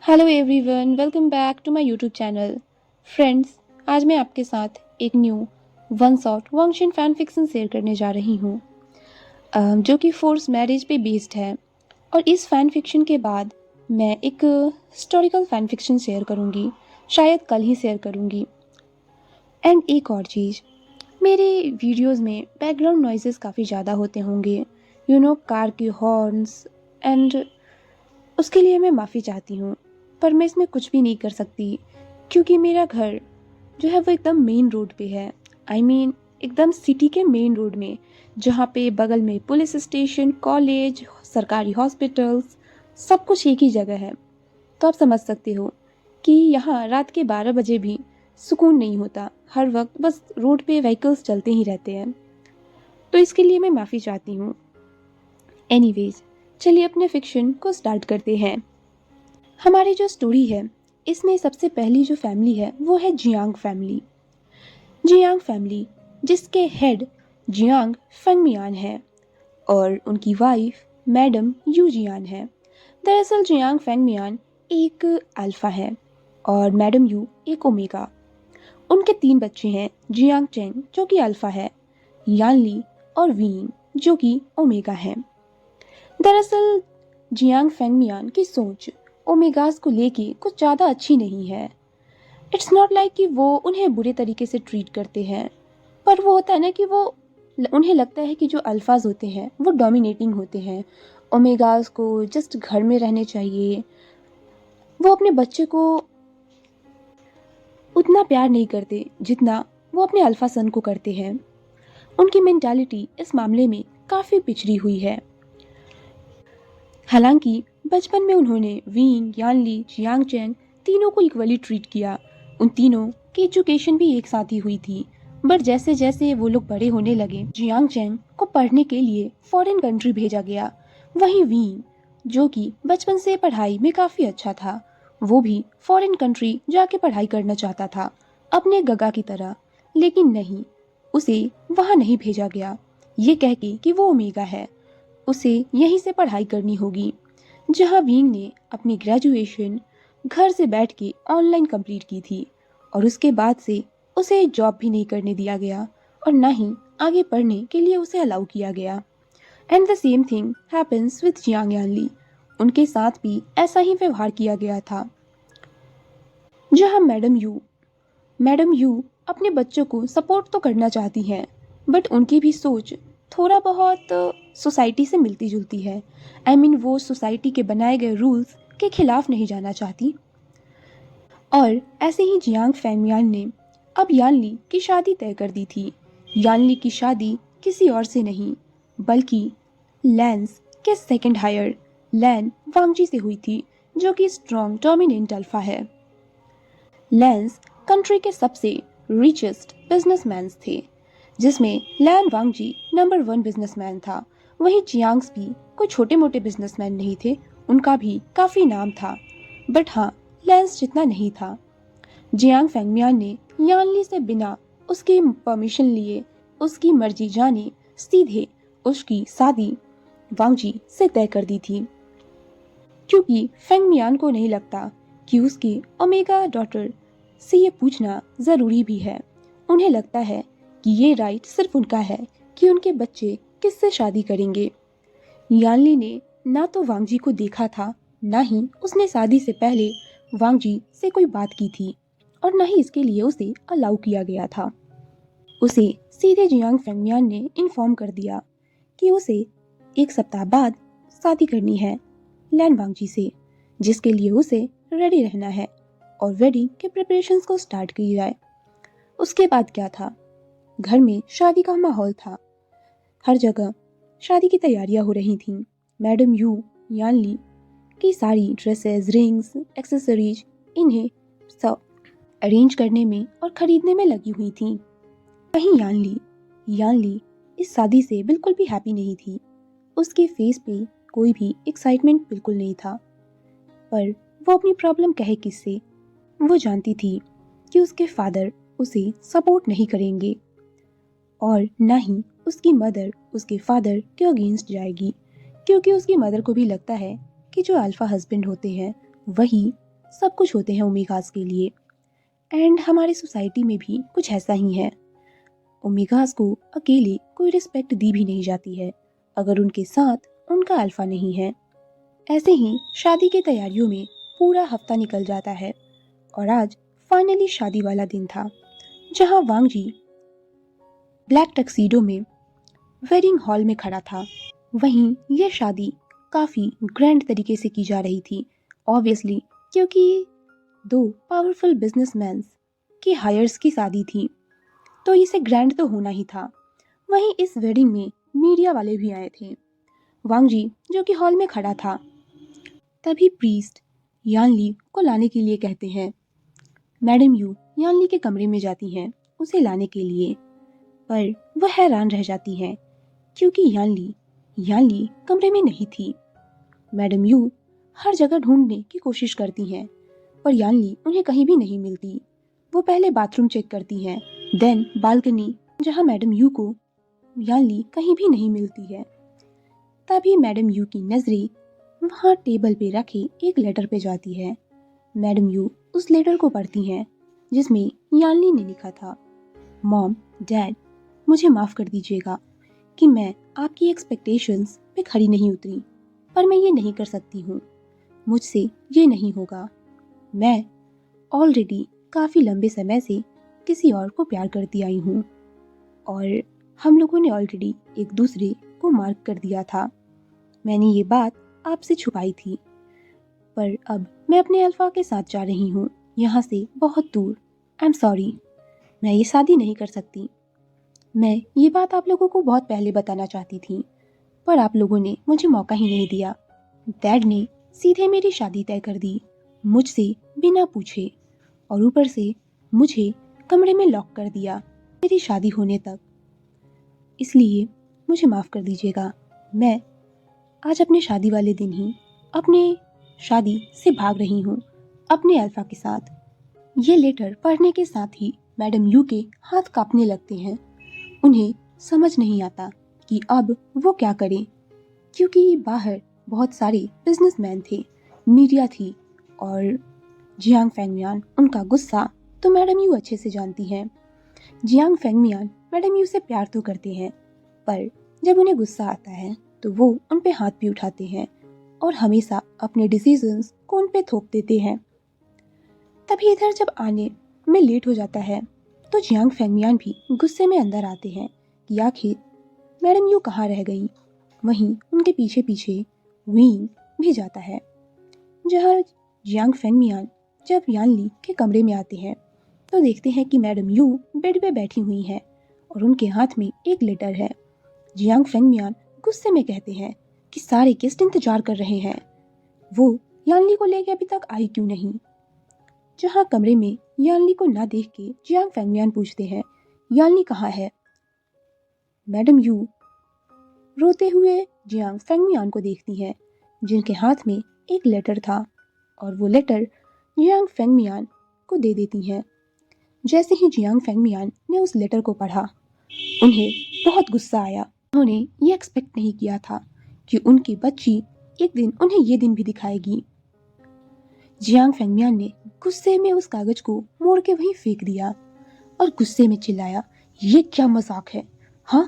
Hello everyone, welcome back to my YouTube channel. Friends, आज मैं आपके साथ एक new one shot Wangxian fan fiction share करने जा रही हूँ, जो कि फोर्स मैरिज पे बेस्ड है। और इस फैन फिक्शन के बाद मैं एक हिस्टोरिकल फैन फिक्शन शेयर करूँगी, शायद कल ही शेयर करूँगी। एंड एक और चीज़, मेरे वीडियोस में बैकग्राउंड नॉइजेस काफ़ी ज़्यादा होते होंगे, कार के हॉर्न्स, एंड उसके लिए मैं माफ़ी चाहती हूँ। पर मैं इसमें कुछ भी नहीं कर सकती, क्योंकि मेरा घर जो है वो एकदम मेन रोड पे है। एकदम सिटी के मेन रोड में, जहाँ पे बगल में पुलिस स्टेशन, कॉलेज, सरकारी हॉस्पिटल्स, सब कुछ एक ही जगह है। तो आप समझ सकते हो कि यहाँ रात के 12 बजे भी सुकून नहीं होता। हर वक्त बस रोड पे व्हीकल्स चलते ही रहते हैं। तो इसके लिए मैं माफ़ी चाहती हूँ। एनीवेज, चलिए अपने फिक्शन को स्टार्ट करते हैं। हमारी जो स्टोरी है, इसमें सबसे पहली जो फैमिली है वो है जियांग फैमिली। जियांग फैमिली, जिसके हेड जियांग फेंगमियान है और उनकी वाइफ मैडम यू जियान है। दरअसल जियांग फेंगमियान एक अल्फा है और मैडम यू एक ओमेगा। उनके 3 बच्चे हैं, जियांग चेंग जो कि अल्फा है, यानली और वीन जो कि ओमेगा है। दरअसल जियांग फेंगमियान की सोच ओमेगास को लेके कुछ ज़्यादा अच्छी नहीं है। इट्स नॉट लाइक कि वो उन्हें बुरे तरीके से ट्रीट करते हैं, पर वो होता है ना कि वो उन्हें लगता है कि जो अल्फाज होते हैं वो डोमिनेटिंग होते हैं। ओमेगास को जस्ट घर में रहने चाहिए। वो अपने बच्चे को उतना प्यार नहीं करते जितना वो अपने अल्फा सन को करते हैं। उनकी मेंटालिटी इस मामले में काफ़ी पिछड़ी हुई है। हालांकि बचपन में उन्होंने वीन, यानली, जियांग चैंग तीनों को इक्वली ट्रीट किया। उन तीनों की एजुकेशन भी एक साथ ही हुई थी। बट जैसे जैसे वो लोग बड़े होने लगे, जियांग चैंग को पढ़ने के लिए फॉरेन कंट्री भेजा गया। वहीं वीन, जो कि बचपन से पढ़ाई में काफ़ी अच्छा था, वो भी फॉरेन कंट्री जाके पढ़ाई करना चाहता था, अपने गगा की तरह। लेकिन नहीं, उसे वहाँ नहीं भेजा गया, ये कह के कि वो ओमेगा है, उसे यहीं से पढ़ाई करनी होगी। जहां विंग ने अपनी ग्रेजुएशन घर से बैठ के ऑनलाइन कंप्लीट की थी और उसके बाद से उसे जॉब भी नहीं करने दिया गया और ना ही आगे पढ़ने के लिए उसे अलाउ किया गया। And the same thing happens with Jiang Yanli. उनके साथ भी ऐसा ही व्यवहार किया गया था। जहां मैडम यू अपने बच्चों को सपोर्ट तो करना चाहती हैं, बट उनकी भी सोच थोड़ा बहुत सोसाइटी से मिलती जुलती है। वो सोसाइटी के बनाए गए रूल्स के खिलाफ नहीं जाना चाहती। और ऐसे ही जियांग फैंगमियान ने अब यानली की शादी तय कर दी थी। यानली की शादी किसी और से नहीं, बल्कि लैंस के सेकंड हायर लैन वांगजी से हुई थी, जो कि स्ट्रॉन्ग डोमिनेंट अल्फा है। लैंस कंट्री के सबसे रिचेस्ट बिजनेसमैन थे, जिसमें लैन वांगजी नंबर 1 बिजनेसमैन था। वहीं जियांग्स भी कोई छोटे मोटे बिजनेसमैन नहीं थे, उनका भी काफी नाम था, बट हाँ, लैंस जितना नहीं था। जियांग फेंगमियान ने यानली से बिना उसकी परमिशन लिए, उसकी मर्जी जाने, सीधे उसकी शादी वांगजी से तय कर दी थी, क्योंकि फेंगमियान को नहीं लगता कि उसके ओमेगा डॉटर से ये पूछना ज़रूरी भी है। उन्हें लगता है कि ये राइट सिर्फ उनका है कि उनके बच्चे किससे शादी करेंगे। यानली ने ना तो वांगजी को देखा था, ना ही उसने शादी से पहले वांगजी से कोई बात की थी, और ना ही इसके लिए उसे अलाउ किया गया था। उसे सीधे जियांग फेंगमियान ने इन्फॉर्म कर दिया कि उसे 1 सप्ताह बाद शादी करनी है लैन वांगजी से, जिसके लिए उसे रेडी रहना है और वेडिंग के प्रिपरेशंस को स्टार्ट की जाए। उसके बाद क्या था, घर में शादी का माहौल था। हर जगह शादी की तैयारियां हो रही थीं। मैडम यू यानली की सारी ड्रेसेस, रिंग्स, एक्सेसरीज, इन्हें सब अरेंज करने में और खरीदने में लगी हुई थी। वहीं यानली इस शादी से बिल्कुल भी हैप्पी नहीं थी। उसके फेस पे कोई भी एक्साइटमेंट बिल्कुल नहीं था। पर वो अपनी प्रॉब्लम कहे किससे? वो जानती थी कि उसके फादर उसे सपोर्ट नहीं करेंगे और ना ही उसकी मदर उसके फादर के अगेंस्ट जाएगी, क्योंकि उसकी मदर को भी लगता है कि जो अल्फा हस्बैंड होते हैं वही सब कुछ होते हैं ओमेगास के लिए। एंड हमारी सोसाइटी में भी कुछ ऐसा ही है। ओमेगास को अकेले कोई रिस्पेक्ट दी भी नहीं जाती है अगर उनके साथ उनका अल्फा नहीं है। ऐसे ही शादी की तैयारियों में पूरा हफ्ता निकल जाता है और आज फाइनली शादी वाला दिन था, जहां वांग जी ब्लैक टक्सीडो में वेडिंग हॉल में खड़ा था। वहीं यह शादी काफ़ी ग्रैंड तरीके से की जा रही थी, ऑब्वियसली, क्योंकि दो पावरफुल बिजनेसमैन की हायर्स की शादी थी, तो इसे ग्रैंड तो होना ही था। वहीं इस वेडिंग में मीडिया वाले भी आए थे। वांग जी जो कि हॉल में खड़ा था, तभी प्रीस्ट यानली को लाने के लिए कहते हैं। मैडम यू यानली के कमरे में जाती हैं उसे लाने के लिए, पर वह हैरान रह जाती हैं क्योंकि यानली कमरे में नहीं थी। मैडम यू हर जगह ढूंढने की कोशिश करती हैं पर यानली उन्हें कहीं भी नहीं मिलती। वो पहले बाथरूम चेक करती हैं, देन बालकनी, जहां मैडम यू को यानली कहीं भी नहीं मिलती है। तभी मैडम यू की नजरें वहां टेबल पे रखे एक लेटर पे जाती है। मैडम यू उस लेटर को पढ़ती हैं जिसमें यानली ने लिखा था, मॉम, डैड, मुझे माफ़ कर दीजिएगा कि मैं आपकी एक्सपेक्टेशंस पे खरी नहीं उतरी, पर मैं ये नहीं कर सकती हूँ। मुझसे ये नहीं होगा। मैं ऑलरेडी काफ़ी लंबे समय से किसी और को प्यार करती आई हूँ और हम लोगों ने ऑलरेडी एक दूसरे को मार्क कर दिया था। मैंने ये बात आपसे छुपाई थी, पर अब मैं अपने अल्फा के साथ जा रही हूँ, यहाँ से बहुत दूर। आई एम सॉरी, मैं ये शादी नहीं कर सकती। मैं ये बात आप लोगों को बहुत पहले बताना चाहती थी, पर आप लोगों ने मुझे मौका ही नहीं दिया। डैड ने सीधे मेरी शादी तय कर दी, मुझसे बिना पूछे, और ऊपर से मुझे कमरे में लॉक कर दिया मेरी शादी होने तक। इसलिए मुझे माफ़ कर दीजिएगा। मैं आज अपने शादी वाले दिन ही अपने शादी से भाग रही हूँ अपने अल्फा के साथ। ये लेटर पढ़ने के साथ ही मैडम यू के हाथ कांपने लगते हैं। उन्हें समझ नहीं आता कि अब वो क्या करें, क्योंकि बाहर बहुत सारे बिजनेसमैन थे, मीडिया थी, और जियांग फेंगमियान उनका गुस्सा तो मैडम यू अच्छे से जानती हैं। जियांग फेंगमियान मैडम यू से प्यार तो करते हैं, पर जब उन्हें गुस्सा आता है तो वो उन पे हाथ भी उठाते हैं और हमेशा अपने डिसीजंस को उन पे थोप देते हैं। तभी इधर जब आने में लेट हो जाता है तो जियांग फेंगमियान भी गुस्से में अंदर आते हैं कि आखिर मैडम यू कहाँ रह गई। वहीं उनके पीछे पीछे वीन भी जाता है, जहाँ जियांग फेंगमियान जब यानली के कमरे में आते हैं तो देखते हैं कि मैडम यू बेड पे बैठी हुई हैं और उनके हाथ में एक लेटर है। जियांग फेंगमियान गुस्से में कहते हैं कि सारे गेस्ट इंतजार कर रहे हैं, वो यानली को लेके अभी तक आई क्यों नहीं। जहाँ कमरे में यानली को ना देख के जियांग फेंगमियान पूछते हैं, यानली कहाँ है। मैडम यू रोते हुए जियांग फेंगमियान को देखती हैं, जिनके हाथ में एक लेटर था, और वो लेटर जियांग फेंगमियान को दे देती हैं। जैसे ही जियांग फेंगमियान ने उस लेटर को पढ़ा, उन्हें बहुत गुस्सा आया। उन्होंने ये एक्सपेक्ट नहीं किया था कि उनकी बच्ची एक दिन उन्हें ये दिन भी दिखाएगी। जियांग फेंगमियान ने गुस्से में उस कागज को मोड़ के वहीं फेंक दिया और गुस्से में चिल्लाया, ये क्या मजाक है। हाँ,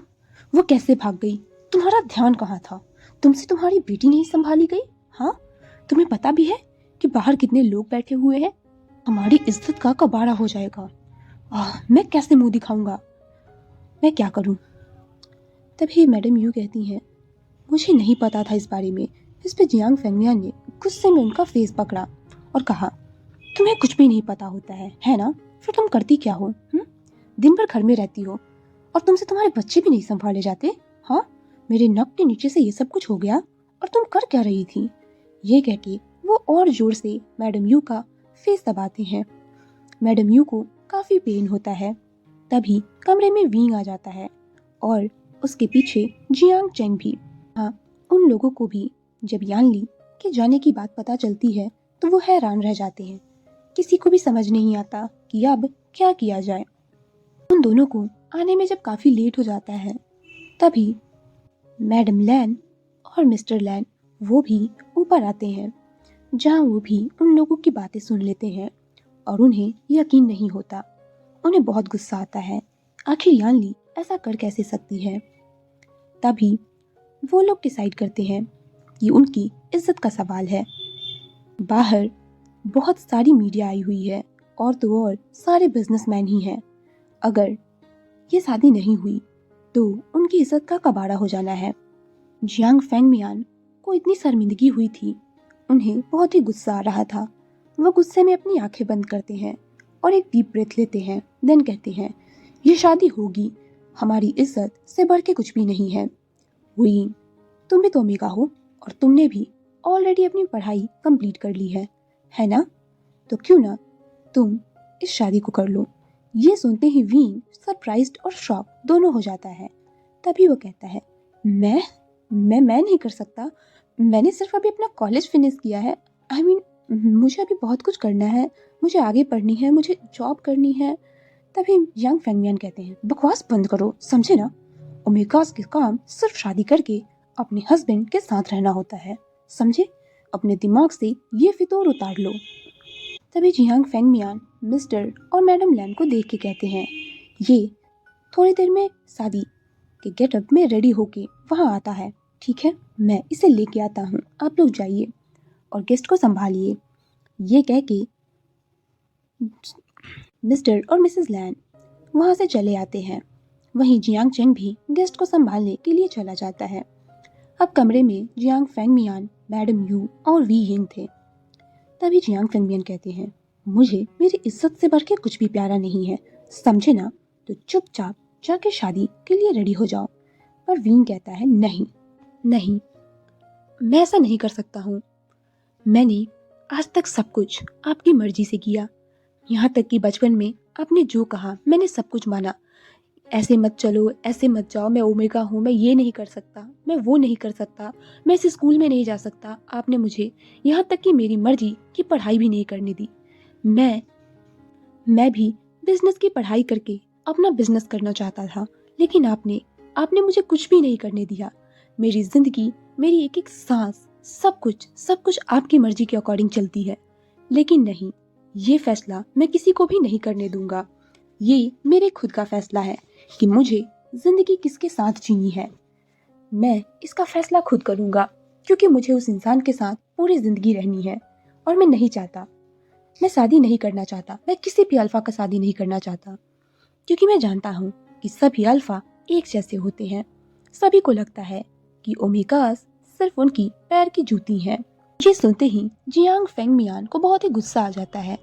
वो कैसे भाग गई? तुम्हारा ध्यान कहाँ था? तुमसे तुम्हारी बेटी नहीं संभाली गई? हाँ, तुम्हें पता भी है कि बाहर कितने लोग बैठे हुए हैं? हमारी इज्जत का कबाड़ा हो जाएगा। मैं कैसे मुंह दिखाऊंगा? मैं क्या करूं? तभी मैडम यू कहती हैं, मुझे नहीं पता था इस बारे में। इस पे जियांग फेंगमियान ने गुस्से में उनका फेस पकड़ा और कहा, तुम्हें कुछ भी नहीं पता होता है ना? फिर तुम करती क्या हो? दिन भर घर में रहती हो और तुमसे तुम्हारे बच्चे भी नहीं संभाले जाते। हाँ, मेरे नक के नीचे से ये सब कुछ हो गया और तुम कर क्या रही थी? ये कह के वो और जोर से मैडम यू का फेस दबाते हैं। मैडम यू को काफी पेन होता है। तभी कमरे में वींग आ जाता है और उसके पीछे जियांग चेंग भी। हाँ, उन लोगों को भी जब यानली के जाने की बात पता चलती है तो वो हैरान रह जाते हैं। किसी को भी समझ नहीं आता कि अब क्या किया जाए। उन दोनों को आने में जब काफी लेट हो जाता है, तभी मैडम लैन और मिस्टर लैन वो भी ऊपर आते हैं। जहाँ वो भी उन लोगों की बातें सुन लेते हैं और उन्हें यकीन नहीं होता। उन्हें बहुत गुस्सा आता है, आखिर यानली ऐसा कर कैसे सकती है। तभी वो लोग डिसाइड करते हैं कि उनकी इज्जत का सवाल है। बाहर बहुत सारी मीडिया आई हुई है और तो और सारे बिजनेसमैन ही हैं। अगर ये शादी नहीं हुई तो उनकी इज्जत का कबाड़ा हो जाना है। जियांग फेंगमियान को इतनी शर्मिंदगी हुई थी, उन्हें बहुत ही गुस्सा आ रहा था। वो गुस्से में अपनी आंखें बंद करते हैं और एक डीप ब्रेथ लेते हैं। देन कहते हैं, ये शादी होगी, हमारी इज्जत से बढ़ के कुछ भी नहीं है। हुई, तुम भी तो अमीगा हो और तुमने भी ऑलरेडी अपनी पढ़ाई कंप्लीट कर ली है ना? तो क्यों ना तुम इस शादी को कर लो। ये सुनते ही वीन सरप्राइज्ड और शॉक दोनों हो जाता है। तभी वो कहता है, मैं नहीं कर सकता। मैंने सिर्फ अभी अपना कॉलेज फिनिश किया है। आई मीन मुझे अभी बहुत कुछ करना है, मुझे आगे पढ़नी है, मुझे जॉब करनी है। तभी यंग फेंगमियान कहते हैं, बकवास बंद करो, समझे ना? ओमेगास के काम सिर्फ शादी करके अपने हस्बैंड के साथ रहना होता है, समझे? अपने दिमाग से ये फितूर उतार लो। तभी जियांग फेंगमियान मिस्टर और मैडम लैम को देख के कहते हैं, ये थोड़ी देर में शादी के गेटअप में रेडी होके वहाँ आता है, ठीक है? मैं इसे लेके आता हूँ, आप लोग जाइए और गेस्ट को संभालिए। ये कह के मिस्टर और मिसेस लैन वहाँ से चले आते हैं। वहीं जियांग चेंग भी गेस्ट को संभालने के लिए चला जाता है। अब कमरे में जियांग फेंगमियान, मैडम यू और वी यिंग थे। तभी जियांग फेंगमियान कहते हैं, मुझे मेरी इज्जत से बढ़ के कुछ भी प्यारा नहीं है, समझे ना? तो चुपचाप जाके शादी के लिए रेडी हो जाओ। पर वीन कहता है, नहीं, मैं ऐसा नहीं कर सकता हूँ। मैंने आज तक सब कुछ आपकी मर्जी से किया, यहाँ तक कि बचपन में आपने जो कहा मैंने सब कुछ माना। ऐसे मत चलो, ऐसे मत जाओ, मैं ओमेगा हूँ, मैं ये नहीं कर सकता, मैं वो नहीं कर सकता, मैं इस स्कूल में नहीं जा सकता। आपने मुझे यहाँ तक कि मेरी मर्जी की पढ़ाई भी नहीं करने दी। मैं भी बिजनेस की पढ़ाई करके अपना बिजनेस करना चाहता था, लेकिन आपने मुझे कुछ भी नहीं करने दिया। मेरी जिंदगी, मेरी एक एक सांस, सब कुछ आपकी मर्जी के अकॉर्डिंग चलती है। लेकिन नहीं, ये फैसला मैं किसी को भी नहीं करने दूंगा। ये मेरे खुद का फैसला है कि मुझे जिंदगी किसके साथ जीनी है। मैं इसका फैसला खुद करूंगा, क्योंकि मुझे उस इंसान के साथ पूरी जिंदगी रहनी है और मैं शादी नहीं करना चाहता। मैं किसी भी अल्फा का शादी नहीं करना चाहता, क्योंकि मैं जानता हूँ कि सभी अल्फा एक जैसे होते हैं। सभी को लगता है कि ओमेगास सिर्फ उनकी पैर की जूती है। ये सुनते ही जियांग फेंगमियान को बहुत ही गुस्सा आ जाता है।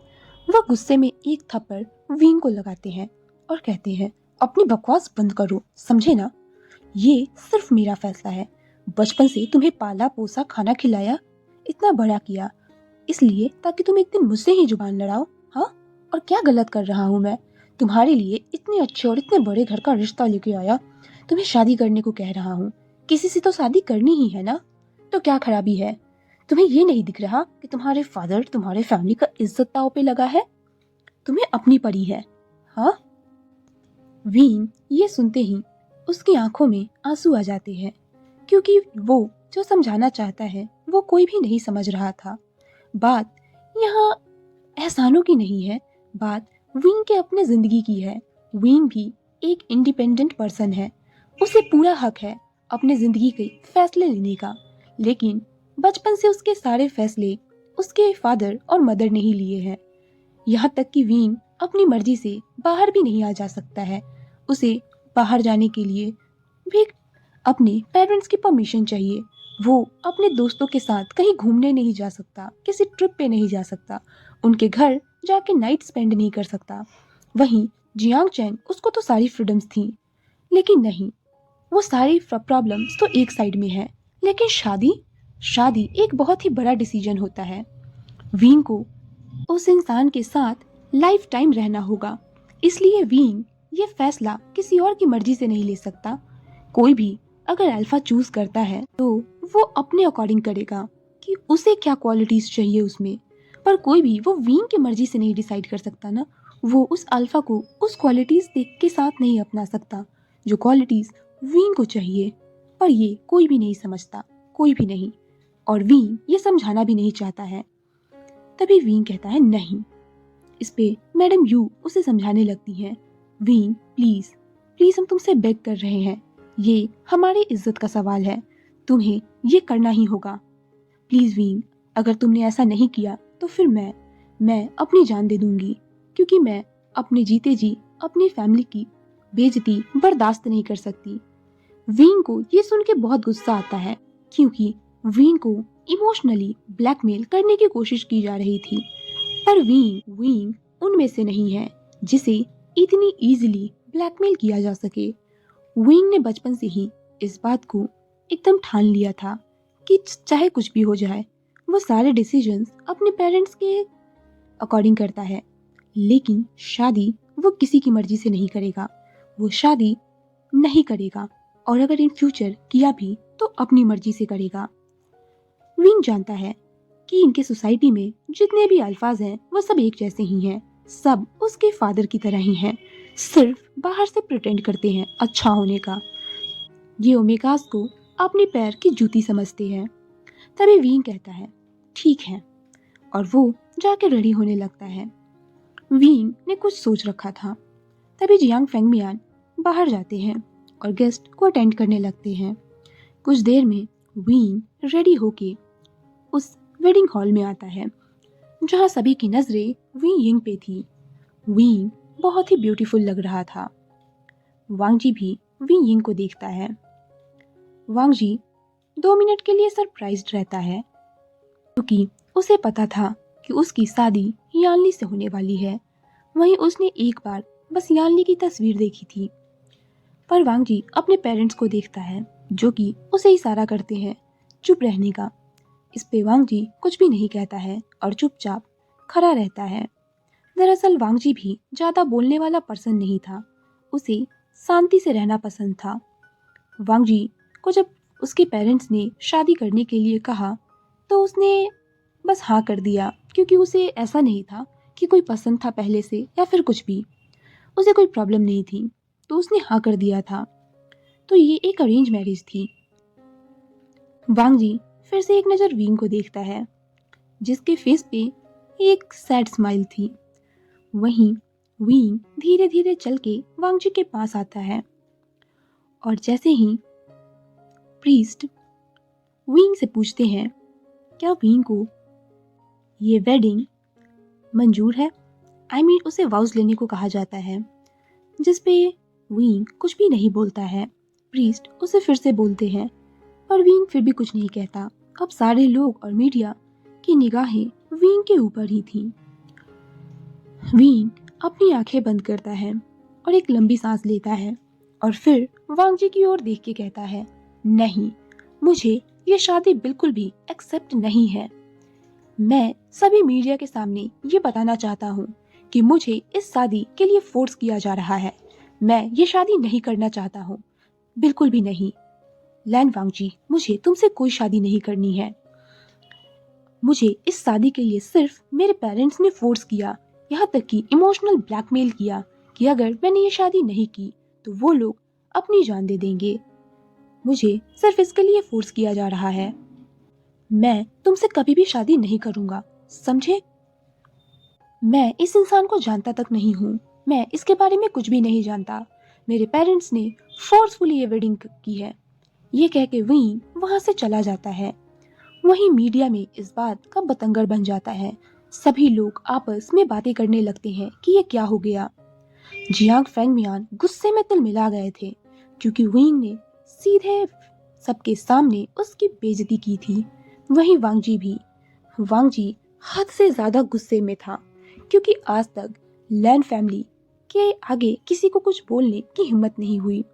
वह गुस्से में एक थप्पड़ विंग को लगाते हैं और कहते हैं, अपनी बकवास बंद करो, समझे ना? ये सिर्फ मेरा फैसला है। बचपन से तुम्हें पाला पोसा, खाना खिलाया, इतना बड़ा किया, इसलिए ताकि तुम एक दिन मुझसे ही जुबान लड़ाओ। हाँ, और क्या गलत कर रहा हूँ मैं? तुम्हारे लिए इतने अच्छे और इतने बड़े घर का रिश्ता लेके आया, तुम्हें शादी करने को कह रहा हूँ। किसी से तो शादी करनी ही है ना, तो क्या खराबी है? तुम्हें ये नहीं दिख रहा कि तुम्हारे फादर, तुम्हारे फैमिली का इज्जत दांव पे लगा है? तुम्हें अपनी पड़ी है। हाँ? वीन ये सुनते ही उसकी आंखों में आंसू आ जाते हैं, क्योंकि वो जो समझाना चाहता है वो कोई भी नहीं समझ रहा था। बात यहाँ एहसानों की नहीं है, बात विंग के अपने जिंदगी की है। विंग भी एक इंडिपेंडेंट पर्सन है, उसे पूरा हक है अपने जिंदगी के फैसले लेने का। लेकिन बचपन से उसके सारे फैसले उसके फादर और मदर ने ही लिए हैं। यहाँ तक कि विंग अपनी मर्जी से बाहर भी नहीं आ जा सकता है। उसे बाहर जाने के लिए भी अपने पेरेंट्स की परमिशन चाहिए। वो अपने दोस्तों के साथ कहीं घूमने नहीं जा सकता, किसी ट्रिप पे नहीं जा सकता, उनके घर जाके नाइट स्पेंड नहीं कर सकता। वहीं जियांग चैंग, उसको तो सारी फ्रीडम्स थी, लेकिन नहीं, वो सारी प्रॉब्लम्स तो एक साइड में है। लेकिन शादी एक बहुत ही बड़ा डिसीजन होता है। विंग को उस इंसान के साथ लाइफ टाइम रहना होगा, इसलिए विंग ये फैसला किसी और की मर्जी से नहीं ले सकता। कोई भी अगर अल्फा चूज करता है तो वो अपने अकॉर्डिंग करेगा कि उसे क्या क्वालिटीज चाहिए उसमें, पर कोई भी वो विंग की मर्जी से नहीं डिसाइड कर सकता ना। वो उस अल्फा को उस क्वालिटीज के साथ नहीं अपना सकता जो क्वालिटीज विंग को चाहिए। पर ये कोई भी नहीं समझता, कोई भी नहीं, और विंग ये समझाना भी नहीं चाहता है। तभी वीन कहता है नहीं। इस पे मैडम यू उसे समझाने लगती हैं, वीन प्लीज प्लीज हम तुमसे बेग कर रहे हैं, ये हमारी इज्जत का सवाल है, तुम्हें ये करना ही होगा। प्लीज वीन, अगर तुमने ऐसा नहीं किया तो फिर मैं अपनी जान दे दूंगी, क्योंकि मैं अपने जीते जी अपनी फैमिली की बेइज्जती बर्दाश्त नहीं कर सकती। वीन को ये सुन के बहुत गुस्सा आता है, क्योंकि वीन को इमोशनली ब्लैकमेल करने की कोशिश की जा रही थी, पर वीन उनमें से नहीं है जिसे इतनी इजीली ब्लैकमेल किया जा सके। वीन ने बचपन से ही इस बात को एकदम ठान लिया था कि चाहे कुछ भी हो जाए, वो सारे डिसीजंस अपने पेरेंट्स के अकॉर्डिंग करता है, लेकिन शादी वो किसी की मर्जी से नहीं करेगा। वो शादी नहीं करेगा, और अगर इन फ्यूचर किया भी तो अपनी मर्जी से करेगा। विंग जानता है कि इनके सोसाइटी में जितने भी अल्फाज हैं वो सब एक जैसे ही हैं, सब उसके फादर की तरह ही हैं, सिर्फ बाहर से प्रिटेंड करते हैं अच्छा होने का। ये ओमेगास को अपने पैर की जूती समझते हैं। तभी विंग कहता है ठीक है, और वो जाके रेडी होने लगता है। विंग ने कुछ सोच रखा था। तभी जियांग फेंगमियान बाहर जाते हैं और गेस्ट को अटेंड करने लगते हैं। कुछ देर में विंग रेडी होके उस वेडिंग हॉल में आता है, जहाँ सभी की नजरें विंग यिंग पे थी। विंग बहुत ही ब्यूटीफुल लग रहा था। वांग जी भी विंग यिंग को देखता है। वांग जी 2 मिनट के लिए सरप्राइज्ड रहता है, क्योंकि उसे पता था कि उसकी शादी यानली से होने वाली है। वहीं उसने एक बार बस यानली की तस्वीर देखी थी। पर वांग जी अपने पेरेंट्स को देखता है, जो कि उसे इशारा करते हैं चुप रहने का। इस पे वांग जी कुछ भी नहीं कहता है और चुपचाप खड़ा रहता है। दरअसल वांग जी भी ज्यादा बोलने वाला पर्सन नहीं था, उसे शांति से रहना पसंद था। वांग जी को जब उसके पेरेंट्स ने शादी करने के लिए कहा तो उसने बस हाँ कर दिया, क्योंकि उसे ऐसा नहीं था कि कोई पसंद था पहले से या फिर कुछ भी, उसे कोई प्रॉब्लम नहीं थी, तो उसने हाँ कर दिया था। तो ये एक अरेंज मैरिज थी। वांग जी फिर से एक नज़र विंग को देखता है, जिसके फेस पे एक सैड स्माइल थी। वहीं विंग धीरे धीरे चल के वांग जी के पास आता है, और जैसे ही प्रीस्ट विंग से पूछते हैं क्या विंग को ये वेडिंग मंजूर है, उसे वाउस लेने को कहा जाता है, जिस पे विंग कुछ भी नहीं बोलता है। प्रीस्ट उसे फिर से बोलते हैं, पर विंग फिर भी कुछ नहीं कहता। अब सारे लोग और मीडिया की निगाहें विंग के ऊपर ही थी। विंग अपनी आंखें बंद करता है और एक लंबी सांस लेता है, और फिर वांग जी की ओर देख के कहता है नहीं, मुझे ये शादी बिल्कुल भी एक्सेप्ट नहीं है। मैं सभी मीडिया के सामने ये बताना चाहता हूँ कि मुझे इस शादी के लिए फोर्स किया जा रहा है। मैं ये शादी नहीं करना चाहता हूँ, बिल्कुल भी नहीं। लैन वांग जी, मुझे तुमसे कोई शादी नहीं करनी है। मुझे इस शादी के लिए सिर्फ मेरे पेरेंट्स ने फोर्स किया, यहाँ तक कि इमोशनल ब्लैकमेल किया कि अगर मैंने ये शादी नहीं की तो वो लोग अपनी जान दे देंगे। मुझे सिर्फ इसके लिए फोर्स किया जा रहा है। मैं तुमसे कभी भी शादी नहीं करूंगा, समझे? मैं इस इंसान को जानता तक नहीं हूँ, मैं इसके बारे में कुछ भी नहीं जानता। मेरे पेरेंट्स ने फोर्सफुली ये वेडिंग की है। ये कह के विंग वहां से चला जाता है। वहीं मीडिया में इस बात का बतंगड़ बन जाता है। सभी लोग आपस में बातें करने लगते हैं कि ये क्या हो गया। जियांग फेंगमियान गुस्से में तिलमिला गए थे, क्योंकि विंग ने सीधे सबके सामने उसकी बेइज्जती की थी। वहीं वांग जी भी। वांग जी हद से ज्यादा गुस्से में था, क्योंकि आज तक लैन फैमिली के आगे किसी को कुछ बोलने की हिम्मत नहीं हुई।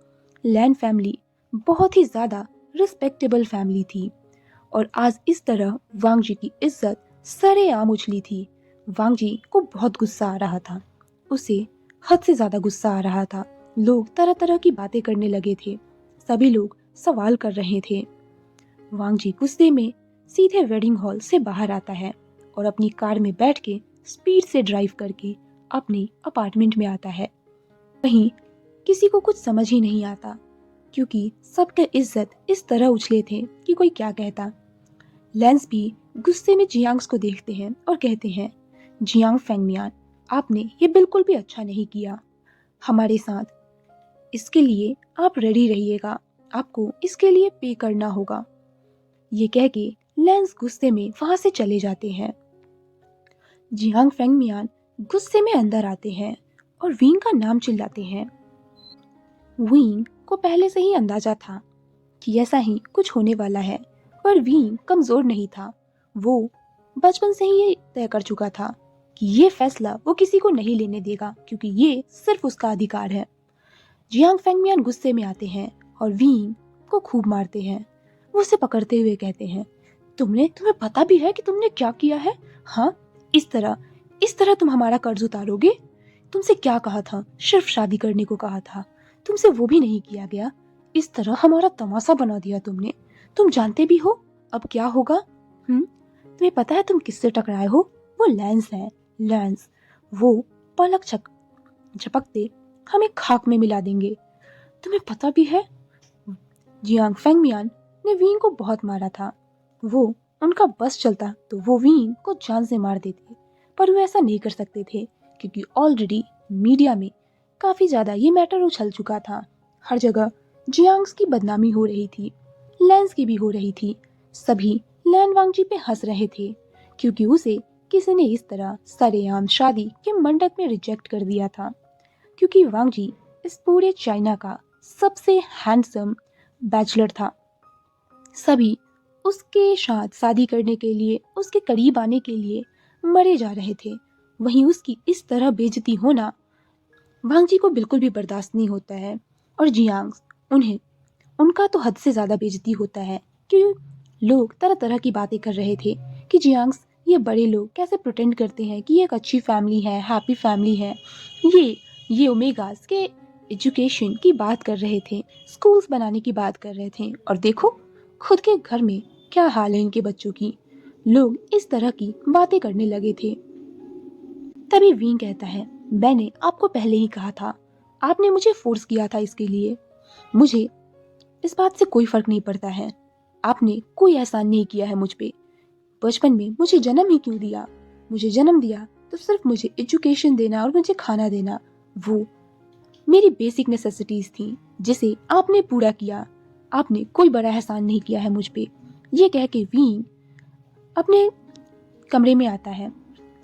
लैन फैमिली बहुत ही ज्यादा रिस्पेक्टेबल फैमिली थी, और आज इस तरह वांग जी की इज्जत सरेआम उछली थी। वांग जी को बहुत गुस्सा आ रहा था, उसे हद से ज्यादा गुस्सा आ रहा था। लोग तरह तरह की बातें करने लगे थे, सभी लोग सवाल कर रहे थे। वांग जी गुस्से में सीधे वेडिंग हॉल से बाहर आता है और अपनी कार में बैठ के स्पीड से ड्राइव करके अपने अपार्टमेंट में आता है। वहीं किसी को कुछ समझ ही नहीं आता, क्योंकि सबके इज्जत इस तरह उछले थे कि कोई क्या कहता। लेंस भी गुस्से में जियांग्स को देखते हैं और कहते हैं, जियांग फेंगमियान, आपने ये बिल्कुल भी अच्छा नहीं किया हमारे साथ। इसके लिए आप रेडी रहिएगा, आपको इसके लिए पे करना होगा। ये कह के लेंस गुस्से में वहां से चले जाते हैं। जियांग फेंगमियान गुस्से में अंदर आते हैं और विंग का नाम चिल्लाते हैं। विंग को पहले से ही अंदाजा था कि ऐसा ही कुछ होने वाला है, पर विंग कमजोर नहीं था। वो बचपन से ही ये तय कर चुका था कि ये फैसला वो किसी को नहीं लेने देगा, क्योंकि ये सिर्फ उसका अधिकार है। जियांग फेंगमियान गुस्से में आते हैं और विंग को खूब मारते हैं। वो उसे पकड़ते हुए कहते हैं, तुम्हें पता भी है कि तुमने क्या किया है? हाँ, इस तरह तुम हमारा कर्ज उतारोगे? तुमसे क्या कहा था? सिर्फ शादी करने को कहा था, तुमसे वो भी नहीं किया गया। इस तरह हमारा तमाशा बना दिया तुमने। तुम जानते भी हो अब क्या होगा? तुम्हें पता है तुम किससे टकराए हो? वो लेंस है, लेंस। वो पलक झपकते हमें खाक में मिला देंगे। तुम्हें पता भी है? जियांग फेंगमियान ने विंग को बहुत मारा था। वो उनका बस चलता तो वो विंग को जान से मार देते, पर वो ऐसा नहीं कर सकते थे, क्योंकि ऑलरेडी मीडिया में काफी ज्यादा ये मैटर उछल चुका था। हर जगह जियांग्स की बदनामी हो रही थी, लेंस की भी हो रही थी। सभी लैन वांगजी पे हंस रहे थे, क्योंकि उसे किसी ने इस तरह सरेआम शादी के मंडप में रिजेक्ट कर दिया था। क्योंकि वांगजी इस पूरे चाइना का सबसे हैंडसम बैचलर था। सभी उसके साथ शादी करने के लिए, उसके करीब आने के लिए मरे जा रहे थे। वहीं उसकी इस तरह बेइज्जती होना वांगजी को बिल्कुल भी बर्दाश्त नहीं होता है। और जियांग्स, उनका तो हद से ज़्यादा बेइज्जती होता है कि लोग तरह तरह की बातें कर रहे थे कि जियांग्स, ये बड़े लोग कैसे प्रिटेंड करते हैं कि ये एक अच्छी फैमिली है, हैप्पी फैमिली है। ये ओमेगास के एजुकेशन की बात कर रहे थे, स्कूल्स बनाने की बात कर रहे थे, और देखो खुद के घर में क्या हाल है इनके बच्चों की। लोग इस तरह की बातें करने लगे थे। तभी विंग कहता है, मैंने आपको पहले ही कहा था, आपने मुझे फोर्स किया था इसके लिए। मुझे इस बात से कोई फर्क नहीं पड़ता है, आपने कोई एहसान नहीं किया है मुझ पे। बचपन में मुझे जन्म ही क्यों दिया? मुझे जन्म दिया तो सिर्फ मुझे एजुकेशन देना और मुझे खाना देना, वो मेरी बेसिक नेसेसिटीज थी, जिसे आपने पूरा किया। आपने कोई बड़ा एहसान नहीं किया है मुझ पे। ये कह के विंग अपने कमरे में आता है।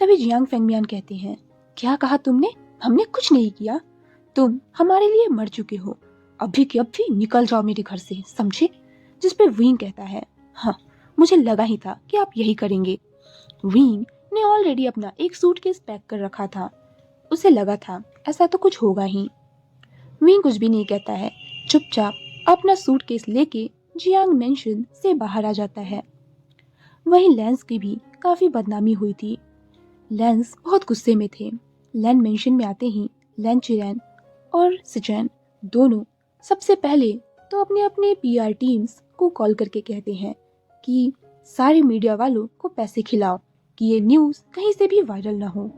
तभी जियांग फेंगमियान कहते हैं, क्या कहा तुमने? हमने कुछ नहीं किया, तुम हमारे लिए मर चुके हो। अभी के अभी निकल जाओ मेरे घर से, समझे? जिस पे विंग कहता है, हाँ, मुझे लगा ही था कि आप यही करेंगे। विंग ने ऑलरेडी अपना एक सूटकेस पैक कर रखा था। उसे लगा था ऐसा तो कुछ होगा ही। विंग कुछ भी नहीं कहता है, चुपचाप अपना सूटकेस लेके जियांग मेंशन से बाहर आ जाता है। वहीं लेंस की भी काफी बदनामी हुई थी। लेंस बहुत गुस्से में थे। लैन मेंशन में आते ही लैन चिरैन और सिचैन दोनों सबसे पहले तो अपने अपने पीआर टीम्स को कॉल करके कहते हैं कि सारे मीडिया वालों को पैसे खिलाओ कि ये न्यूज़ कहीं से भी वायरल ना हो,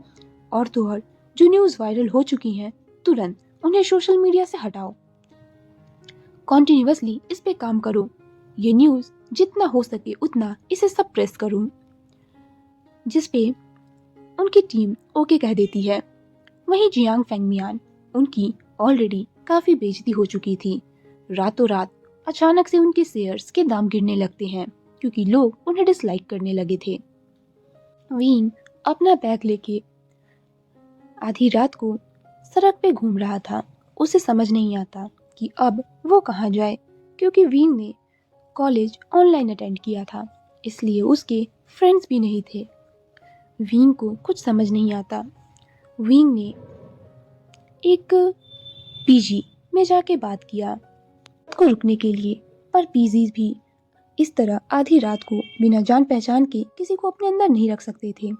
और तो और जो न्यूज़ वायरल हो चुकी हैं तुरंत उन्हें सोशल मीडिया से हटाओ। कॉन्टिन्यूअसली इस पे काम करो, ये न्यूज़ जितना हो सके उतना इसे सब प्रेस करूं। जिस पे उनकी टीम ओके कह देती है। वहीं जियांग फेंगमियान, उनकी ऑलरेडी काफी बेइज्जती हो चुकी थी। रातों रात अचानक से उनके शेयर्स के दाम गिरने लगते हैं, क्योंकि लोग उन्हें डिसलाइक करने लगे थे। विंग अपना बैग लेके आधी रात को सड़क पे घूम रहा था। उसे समझ नहीं आता कि अब वो कहाँ जाए, क्योंकि विंग ने कॉलेज ऑनलाइन अटेंड किया था, इसलिए उसके फ्रेंड्स भी नहीं थे। विंग को कुछ समझ नहीं आता। विंग ने एक पीजी में जाके बात किया रात को रुकने के लिए, पर पीजी भी इस तरह आधी रात को बिना जान पहचान के किसी को अपने अंदर नहीं रख सकते थे,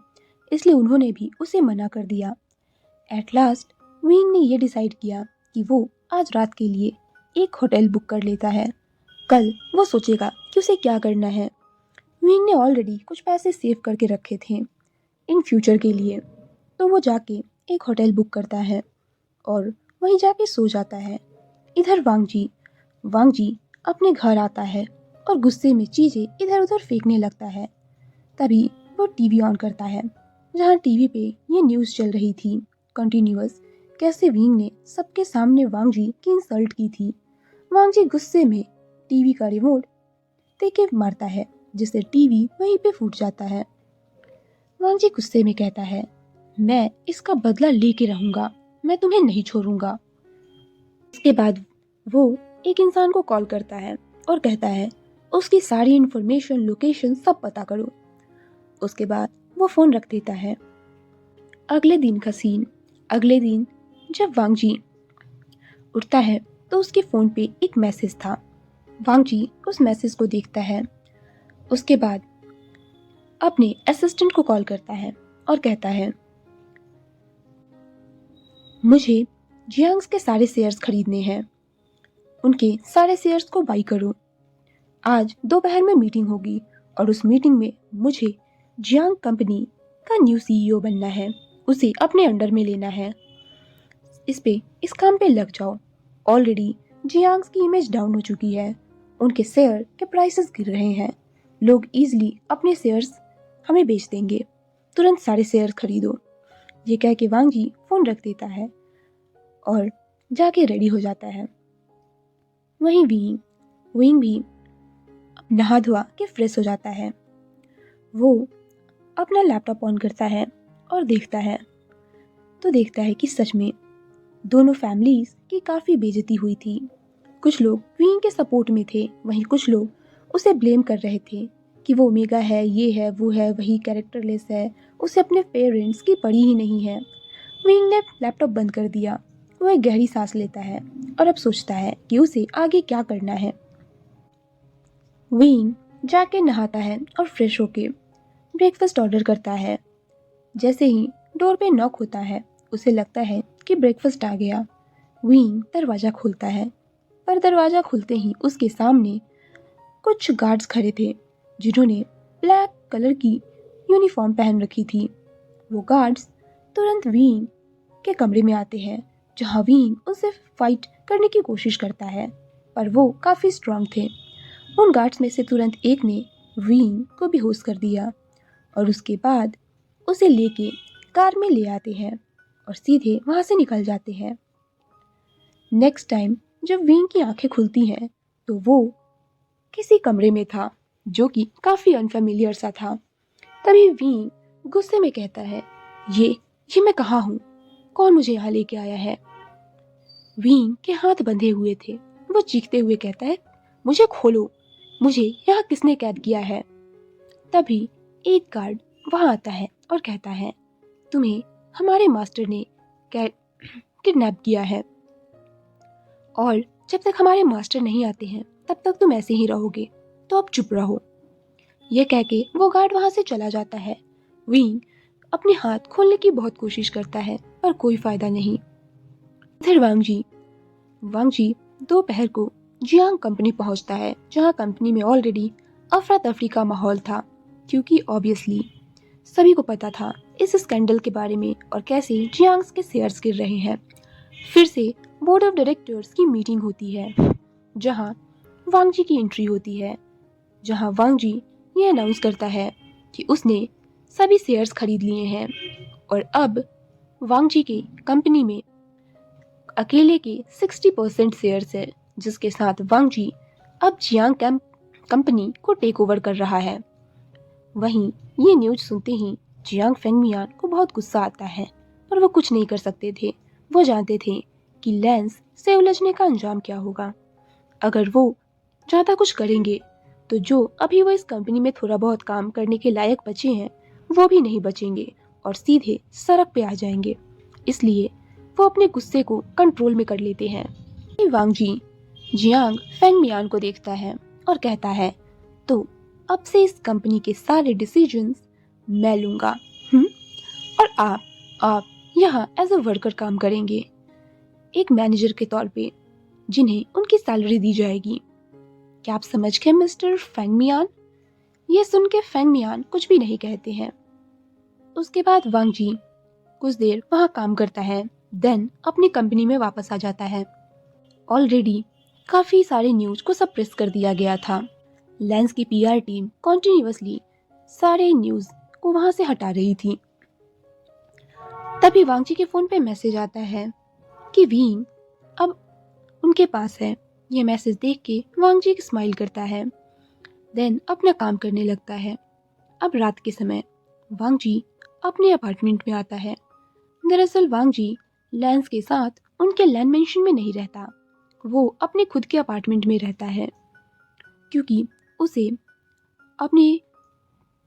इसलिए उन्होंने भी उसे मना कर दिया। एट लास्ट विंग ने ये डिसाइड किया कि वो आज रात के लिए एक होटल बुक कर लेता है। कल वो सोचेगा कि उसे क्या करना है। विंग ने ऑलरेडी कुछ पैसे सेव करके रखे थे इन फ्यूचर के लिए, तो वो जाके एक होटल बुक करता है और वहीं जाके सो जाता है। इधर वांगजी अपने घर आता है और गुस्से में चीजें इधर उधर फेंकने लगता है। तभी वो टीवी ऑन करता है, जहाँ टीवी पे ये न्यूज़ चल रही थी कंटिन्यूअस, कैसे विंग ने सबके सामने वांग जी की इंसल्ट की थी। वांग जी गुस्से में टीवी का रिमोट देके मारता है, जिससे टीवी वहीं पे फूट जाता है। वांग जी गुस्से में कहता है, मैं इसका बदला लेके रहूंगा, मैं तुम्हें नहीं छोड़ूंगा। उसके बाद वो एक इंसान को कॉल करता है और कहता है उसकी सारी इंफॉर्मेशन, लोकेशन सब पता करो। उसके बाद वो फोन रख देता है। अगले दिन का सीन, अगले दिन जब वांग जी उठता है तो उसके फोन पे एक मैसेज था। वांग जी उस मैसेज को देखता है। उसके बाद अपने असिस्टेंट को कॉल करता है और कहता है, मुझे जियांग्स के सारे शेयर्स खरीदने हैं, उनके सारे शेयर्स को बाई करो। आज दोपहर में मीटिंग होगी और उस मीटिंग में मुझे जियांग कंपनी का न्यू सीईओ बनना है, उसे अपने अंडर में लेना है। इस काम पे लग जाओ। ऑलरेडी जियांग्स की इमेज डाउन हो चुकी है, उनके शेयर के प्राइसेस गिर रहे हैं, लोग इजीली अपने शेयर्स हमें बेच देंगे, तुरंत सारे शेयर खरीदो। ये कह के वांग जी फोन रख देता है और जाके रेडी हो जाता है। वहीं विंग भी नहा धोआ के फ्रेश हो जाता है। वो अपना लैपटॉप ऑन करता है और देखता है कि सच में दोनों फैमिलीज की काफ़ी बेइज्जती हुई थी। कुछ लोग विंग के सपोर्ट में थे, वहीं कुछ लोग उसे ब्लेम कर रहे थे कि वो ओमेगा है, ये है, वो है, वही कैरेक्टरलेस है, उसे अपने पेरेंट्स की पड़ी ही नहीं है। विंग ने लैपटॉप बंद कर दिया। वो एक गहरी सांस लेता है और अब सोचता है कि उसे आगे क्या करना है। विंग जाके नहाता है और फ्रेश होके ब्रेकफास्ट ऑर्डर करता है। जैसे ही डोर पे नॉक होता है, उसे लगता है कि ब्रेकफास्ट आ गया। विंग दरवाज़ा खोलता है, पर दरवाज़ा खुलते ही उसके सामने कुछ गार्ड्स खड़े थे, जिन्होंने ब्लैक कलर की यूनिफॉर्म पहन रखी थी। वो गार्ड्स तुरंत विंग के कमरे में आते हैं, जहाँ विंग उनसे फाइट करने की कोशिश करता है, पर वो काफ़ी स्ट्रांग थे। उन गार्ड्स में से तुरंत एक ने विंग को बेहोश कर दिया और उसके बाद उसे लेके कार में ले आते हैं और सीधे वहाँ से निकल जाते हैं। नेक्स्ट टाइम जब विंग की आंखें खुलती हैं तो वो किसी कमरे में था, जो कि काफ़ी अनफेमिलियर सा था। तभी विंग गुस्से में कहता है, ये मैं कहाँ हूँ, कौन मुझे यहाँ लेके आया है। विंग के हाथ बंधे हुए थे। वो चीखते हुए कहता है, मुझे खोलो, मुझे यहाँ किसने कैद किया है। तभी एक गार्ड वहाँ आता है और कहता है, तुम्हें हमारे मास्टर ने किडनैप किया है और जब तक हमारे मास्टर नहीं आते हैं तब तक तुम ऐसे ही रहोगे, तो अब चुप रहो। यह कह के वो गार्ड वहाँ से चला जाता है। विंग अपने हाथ खोलने की बहुत कोशिश करता है, पर कोई फायदा नहीं। इधर वांग जी दोपहर को जियांग कंपनी पहुंचता है, जहां कंपनी में ऑलरेडी अफरा तफरी का माहौल था, क्योंकि ऑब्वियसली सभी को पता था इस स्कैंडल के बारे में और कैसे जियांग्स के शेयर्स गिर रहे हैं। फिर से बोर्ड ऑफ डायरेक्टर्स की मीटिंग होती है, जहां वांग जी की एंट्री होती है, जहां वांग जी ये अनाउंस करता है कि उसने सभी शेयर्स खरीद लिए हैं और अब वांग जी की कंपनी में अकेले के 60% शेयर्स है, जिसके साथ वांग जी अब जियांग कंपनी को टेक ओवर कर रहा है। वहीं ये न्यूज सुनते ही जियांग फेंगमियान को बहुत गुस्सा आता है, पर वो कुछ नहीं कर सकते थे। वो जानते थे कि लेंस से उलझने का अंजाम क्या होगा। अगर वो ज़्यादा कुछ करेंगे तो जो अभी वो इस कंपनी में थोड़ा बहुत काम करने के लायक बचे हैं, वो भी नहीं बचेंगे और सीधे सड़क पे आ जाएंगे। इसलिए वो अपने गुस्से को कंट्रोल में कर लेते हैं। वांग जी जियांग फेंगमियान को देखता है और कहता है, तो अब से इस कंपनी के सारे डिसीजंस मैं लूँगा। और आप यहाँ एज अ वर्कर काम करेंगे, एक मैनेजर के तौर पे, जिन्हें उनकी सैलरी दी जाएगी। क्या आप समझ गए मिस्टर फेंगमियान? ये सुन के फेंगमियान कुछ भी नहीं कहते हैं। उसके बाद वांग जी कुछ देर वहाँ काम करता है, देन अपनी कंपनी में वापस आ जाता है। ऑलरेडी काफ़ी सारे न्यूज को सप्रेस कर दिया गया था। लेंस की पीआर टीम कॉन्टिन्यूअसली सारे न्यूज़ को वहाँ से हटा रही थी। तभी वांगजी के फ़ोन पे मैसेज आता है कि विंग अब उनके पास है। ये मैसेज देख के वांगजी एक स्माइल करता है, देन अपना काम करने लगता है। अब रात के समय वांगजी अपने अपार्टमेंट में आता है। दरअसल वांगजी लैंस के साथ उनके लैंड मेंशन में नहीं रहता, वो अपने खुद के अपार्टमेंट में रहता है, क्योंकि उसे अपने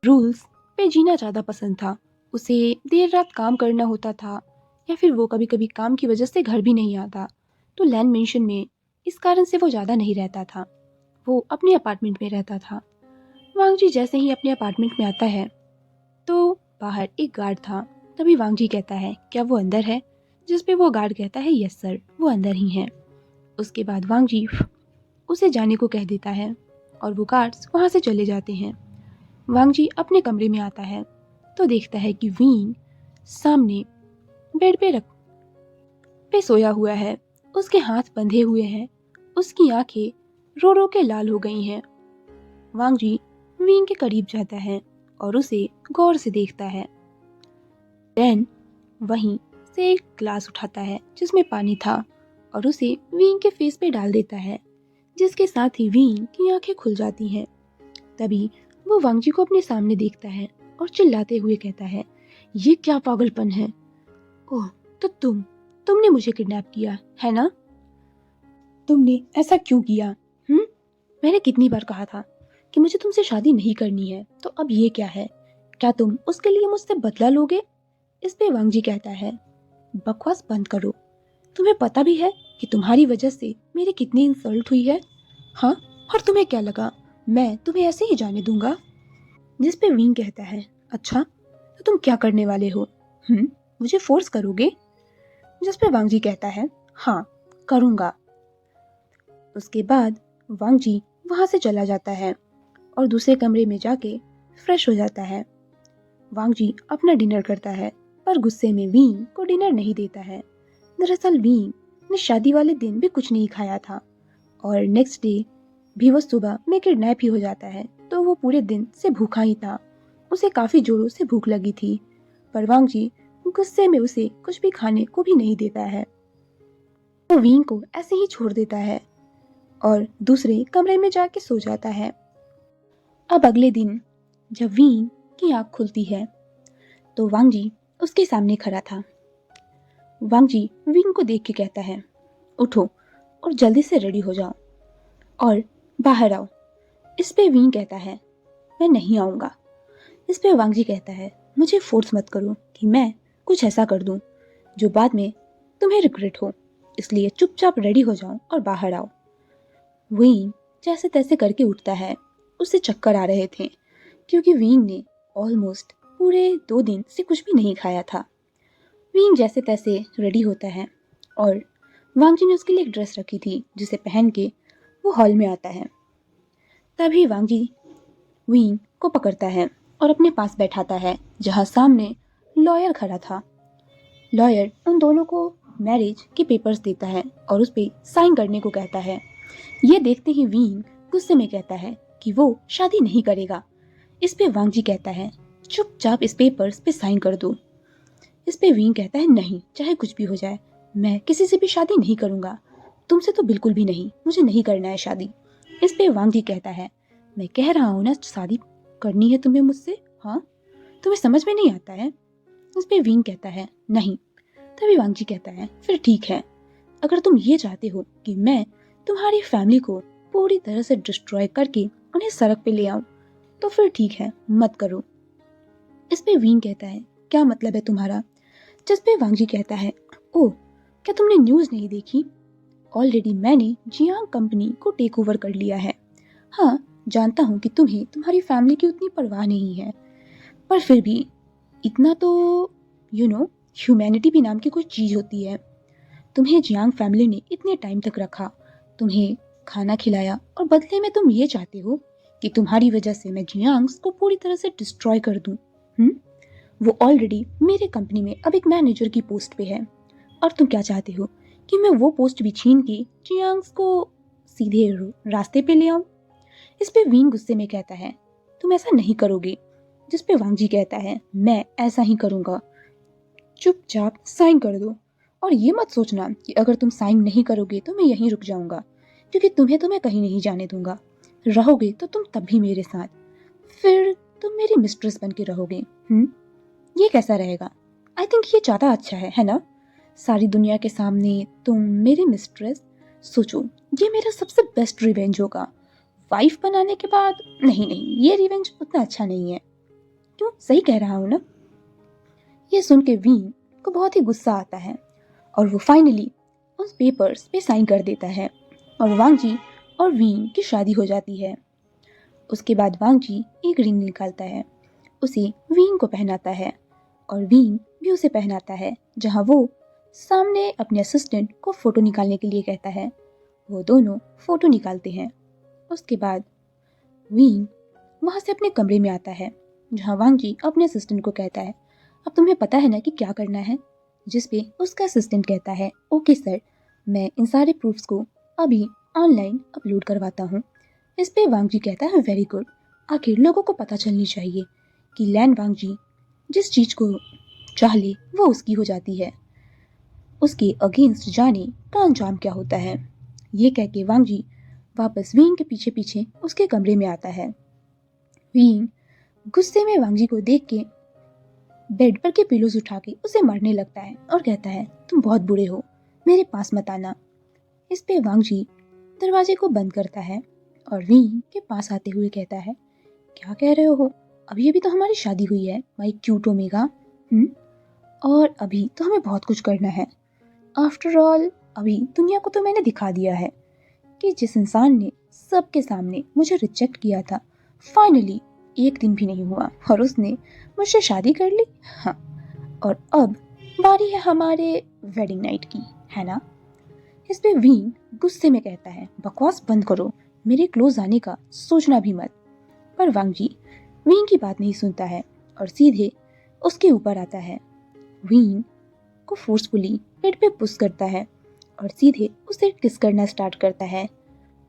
रूल्स पे जीना ज़्यादा पसंद था। उसे देर रात काम करना होता था, या फिर वो कभी कभी काम की वजह से घर भी नहीं आता, तो लैंड मेंशन में इस कारण से वो ज़्यादा नहीं रहता था, वो अपने अपार्टमेंट में रहता था। वांगजी जैसे ही अपने अपार्टमेंट में आता है तो बाहर एक गार्ड था। तभी वांगजी कहता है क्या वो अंदर है, जिस पे वो गार्ड कहता है यस सर, वो अंदर ही है। उसके बाद वांगजी उसे जाने को कह देता है और वो गार्ड्स वहाँ से चले जाते हैं। वांगजी अपने कमरे में आता है तो देखता है कि विंग सामने बेड पे सोया हुआ है, उसके हाथ बंधे हुए हैं, उसकी आंखें रो रो के लाल हो गई हैं। वांगजी विंग के करीब जाता है और उसे गौर से देखता है। देन वहीं से एक ग्लास उठाता है जिसमें पानी था और उसे विंग के फेस पे डाल देता है, जिसके साथ ही विंग की आंखें खुल जाती हैं। तभी वो वांगजी को अपने सामने देखता है और चिल्लाते हुए कहता है ये क्या पागलपन है। ओह, तो तुमने मुझे किडनैप किया है ना? तुमने ऐसा क्यों किया? मैंने कितनी बार कहा था कि मुझे तुमसे शादी नहीं करनी है, तो अब ये क्या है? क्या तुम उसके लिए मुझसे बदला लोगे? इस पे वांगजी कहता है बकवास बंद करो, तुम्हें पता भी है कि तुम्हारी वजह से मेरी कितनी इंसल्ट हुई है। हाँ, और तुम्हें क्या लगा मैं तुम्हें ऐसे ही जाने दूंगा? जिस पे विंग कहता है अच्छा, तो तुम क्या करने वाले हो? मुझे फोर्स करोगे? जिस पे वांगजी कहता है हाँ, करूंगा। उसके बाद वांगजी वहां से चला जाता है और दूसरे कमरे में जाके फ्रेश हो जाता है। वांगजी अपना डिनर करता है, पर गुस्से में विंग को डिनर नहीं देता है। दरअसल विंग ने शादी वाले दिन भी कुछ नहीं खाया था और नेक्स्ट डे भी वो सुबह में किडनैप ही हो जाता है, तो वो पूरे दिन से भूखा ही था। उसे काफी जोरों से भूख लगी थी, पर वांगजी गुस्से में उसे कुछ भी खाने को भी नहीं देता है। वो विंग को ऐसे ही छोड़ देता है और दूसरे कमरे में जाके सो जाता है। अब अगले दिन जब विंग की आंख खुलती है तो वांगजी उसके सामने खड़ा था। वांगजी विंग को देख के कहता है उठो और जल्दी से रेडी हो जाओ और बाहर आओ। इस पे विंग कहता है मैं नहीं आऊंगा। इस पे वांगजी कहता है मुझे फोर्स मत करो कि मैं कुछ ऐसा कर दूं जो बाद में तुम्हें रिग्रेट हो, इसलिए चुपचाप रेडी हो जाओ और बाहर आओ। विंग जैसे तैसे करके उठता है। उसे चक्कर आ रहे थे क्योंकि विंग ने ऑलमोस्ट पूरे 2 दिन से कुछ भी नहीं खाया था। विंग जैसे तैसे रेडी होता है और वांगजी ने उसके लिए एक ड्रेस रखी थी जिसे पहन के वो हॉल में आता है। तभी वांगजी विंग को पकड़ता है और अपने पास बैठाता है जहाँ सामने लॉयर खड़ा था। लॉयर उन दोनों को मैरिज के पेपर्स देता है और उस पे साइन करने को कहता है। ये देखते ही विंग गुस्से में कहता है कि वो शादी नहीं करेगा। इस पे वांगजी कहता है चुपचाप इस पेपर्स पे साइन कर दो। इस पे विंग कहता है नहीं, चाहे कुछ भी हो जाए मैं किसी से भी शादी नहीं करूंगा, तुमसे तो बिल्कुल भी नहीं, मुझे नहीं करना है शादी। इस पे वांगजी कहता है मैं कह रहा हूँ ना शादी करनी है तुम्हें मुझसे, हाँ तुम्हें समझ में नहीं आता है? इस पे विंग कहता है नहीं। तभी वांगजी कहता है फिर ठीक है, अगर तुम ये चाहते हो कि मैं तुम्हारी फैमिली को पूरी तरह से डिस्ट्रॉय करके उन्हें सड़क पे ले आऊं तो फिर ठीक है, मत करो। इस पे विंग कहता है क्या मतलब है तुम्हारा? जिस पे वांगजी कहता है ओह, क्या तुमने न्यूज़ नहीं देखी? ऑलरेडी मैंने जियांग कंपनी को टेक ओवर कर लिया है। हाँ, जानता हूँ कि तुम्हें तुम्हारी फैमिली की उतनी परवाह नहीं है, पर फिर भी इतना तो ह्यूमैनिटी भी नाम की कोई चीज़ होती है। तुम्हें जियांग फैमिली ने इतने टाइम तक रखा, तुम्हें खाना खिलाया और बदले में तुम ये चाहते हो कि तुम्हारी वजह से मैं जियांग्स को पूरी तरह से डिस्ट्रॉय कर दूं। वो ऑलरेडी मेरे कंपनी में अब एक मैनेजर की पोस्ट पे है और तुम क्या चाहते हो कि मैं वो पोस्ट भी छीन के जियांग्स को सीधे रास्ते पे ले आऊं? इस पे विंग गुस्से में कहता है तुम ऐसा नहीं करोगे, जिसपे वांग जी कहता है, मैं ऐसा ही करूँगा, चुपचाप साइन कर दो और ये मत सोचना कि अगर तुम साइन नहीं करोगे तो मैं यहीं रुक जाऊंगा, क्योंकि तुम्हें तो मैं कहीं नहीं जाने दूंगा। रहोगे तो तुम तब भी मेरे साथ, फिर तुम मेरी मिस्ट्रेस बन के रहोगे। ये कैसा रहेगा? आई थिंक ये ज़्यादा अच्छा है ना? सारी दुनिया के सामने तुम मेरी मिस्ट्रेस। सोचो, ये मेरा सबसे बेस्ट रिवेंज होगा। वाइफ बनाने के बाद नहीं नहीं, ये रिवेंज उतना अच्छा नहीं है। क्यों, सही कह रहा हूँ ना? ये सुन के वीन को बहुत ही गुस्सा आता है और वो फाइनली उस पेपर्स पे साइन कर देता है और वांग जी और वीन की शादी हो जाती है। उसके बाद वांग जी एक रिंग निकालता है, उसे वीन को पहनाता है और वीन भी उसे पहनाता है, जहाँ वो सामने अपने असिस्टेंट को फ़ोटो निकालने के लिए कहता है। वो दोनों फ़ोटो निकालते हैं। उसके बाद वीन वहाँ से अपने कमरे में आता है, जहाँ वांग जी अपने असिस्टेंट को कहता है, अब तुम्हें पता है ना कि क्या करना है? जिस पे उसका असिस्टेंट कहता है, ओके सर, मैं इन सारे प्रूफ्स को अभी ऑनलाइन अपलोड करवाता हूँ। इस पे वांग जी कहता है, वेरी गुड, आखिर लोगों को पता चलनी चाहिए कि लैन वांग जी जिस चीज़ को चाह ले वो उसकी हो जाती है, उसके अगेंस्ट जाने का अंजाम क्या होता है। ये कह के वांग जी वापस वीन के पीछे पीछे उसके कमरे में आता है। वीन गुस्से में वांग जी को देख के बेड पर के पिलोज उठा के उसे मारने लगता है और कहता है, तुम बहुत बुरे हो, मेरे पास मत आना। इस पे वांग जी दरवाजे को बंद करता है और वीन के पास आते हुए कहता है, क्या कह रहे हो? अभी अभी तो हमारी शादी हुई है माई क्यूट ओमेगा। और अभी तो हमें बहुत कुछ करना है। आफ्टर ऑल अभी दुनिया को तो मैंने दिखा दिया है कि जिस इंसान ने सबके सामने मुझे रिजेक्ट किया था, फाइनली एक दिन भी नहीं हुआ और उसने मुझसे शादी कर ली। हाँ, और अब बारी है हमारे वेडिंग नाइट की, है ना? इस पे वीन गुस्से में कहता है, बकवास बंद करो, मेरे क्लोज आने का सोचना भी मत। पर वांग जी वीन की बात नहीं सुनता है और सीधे उसके ऊपर आता है। वीन को फोर्सफुली पेट पे पुश करता है और सीधे उसे किस करना स्टार्ट करता है।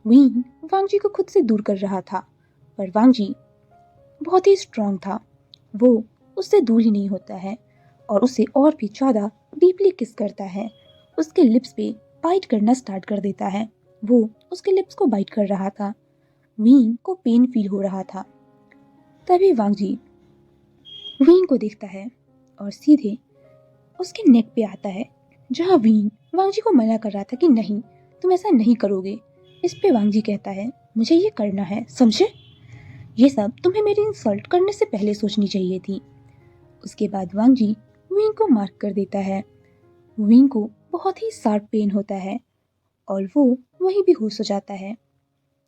वीन वांग जी को खुद से दूर कर रहा था, पर वांग जी बहुत ही स्ट्रांग था, वो उससे दूर ही नहीं होता है और उसे और भी ज़्यादा डीपली किस करता है। उसके लिप्स पे बाइट करना स्टार्ट कर देता है। वो उसके लिप्स को बाइट कर रहा था। वीन को पेन फील हो रहा था। तभी वांग जी वीन को देखता है और सीधे उसके नेक पे आता है, जहाँ वीन वांग जी को मना कर रहा था कि नहीं, तुम ऐसा नहीं करोगे। इस पे वांग जी कहता है, मुझे ये करना है, समझे? ये सब तुम्हें मेरी इंसल्ट करने से पहले सोचनी चाहिए थी। उसके बाद वांग जी वीन को मार्क कर देता है। वीन को बहुत ही शार्प पेन होता है और वो वहीं बेहोश हो जाता है।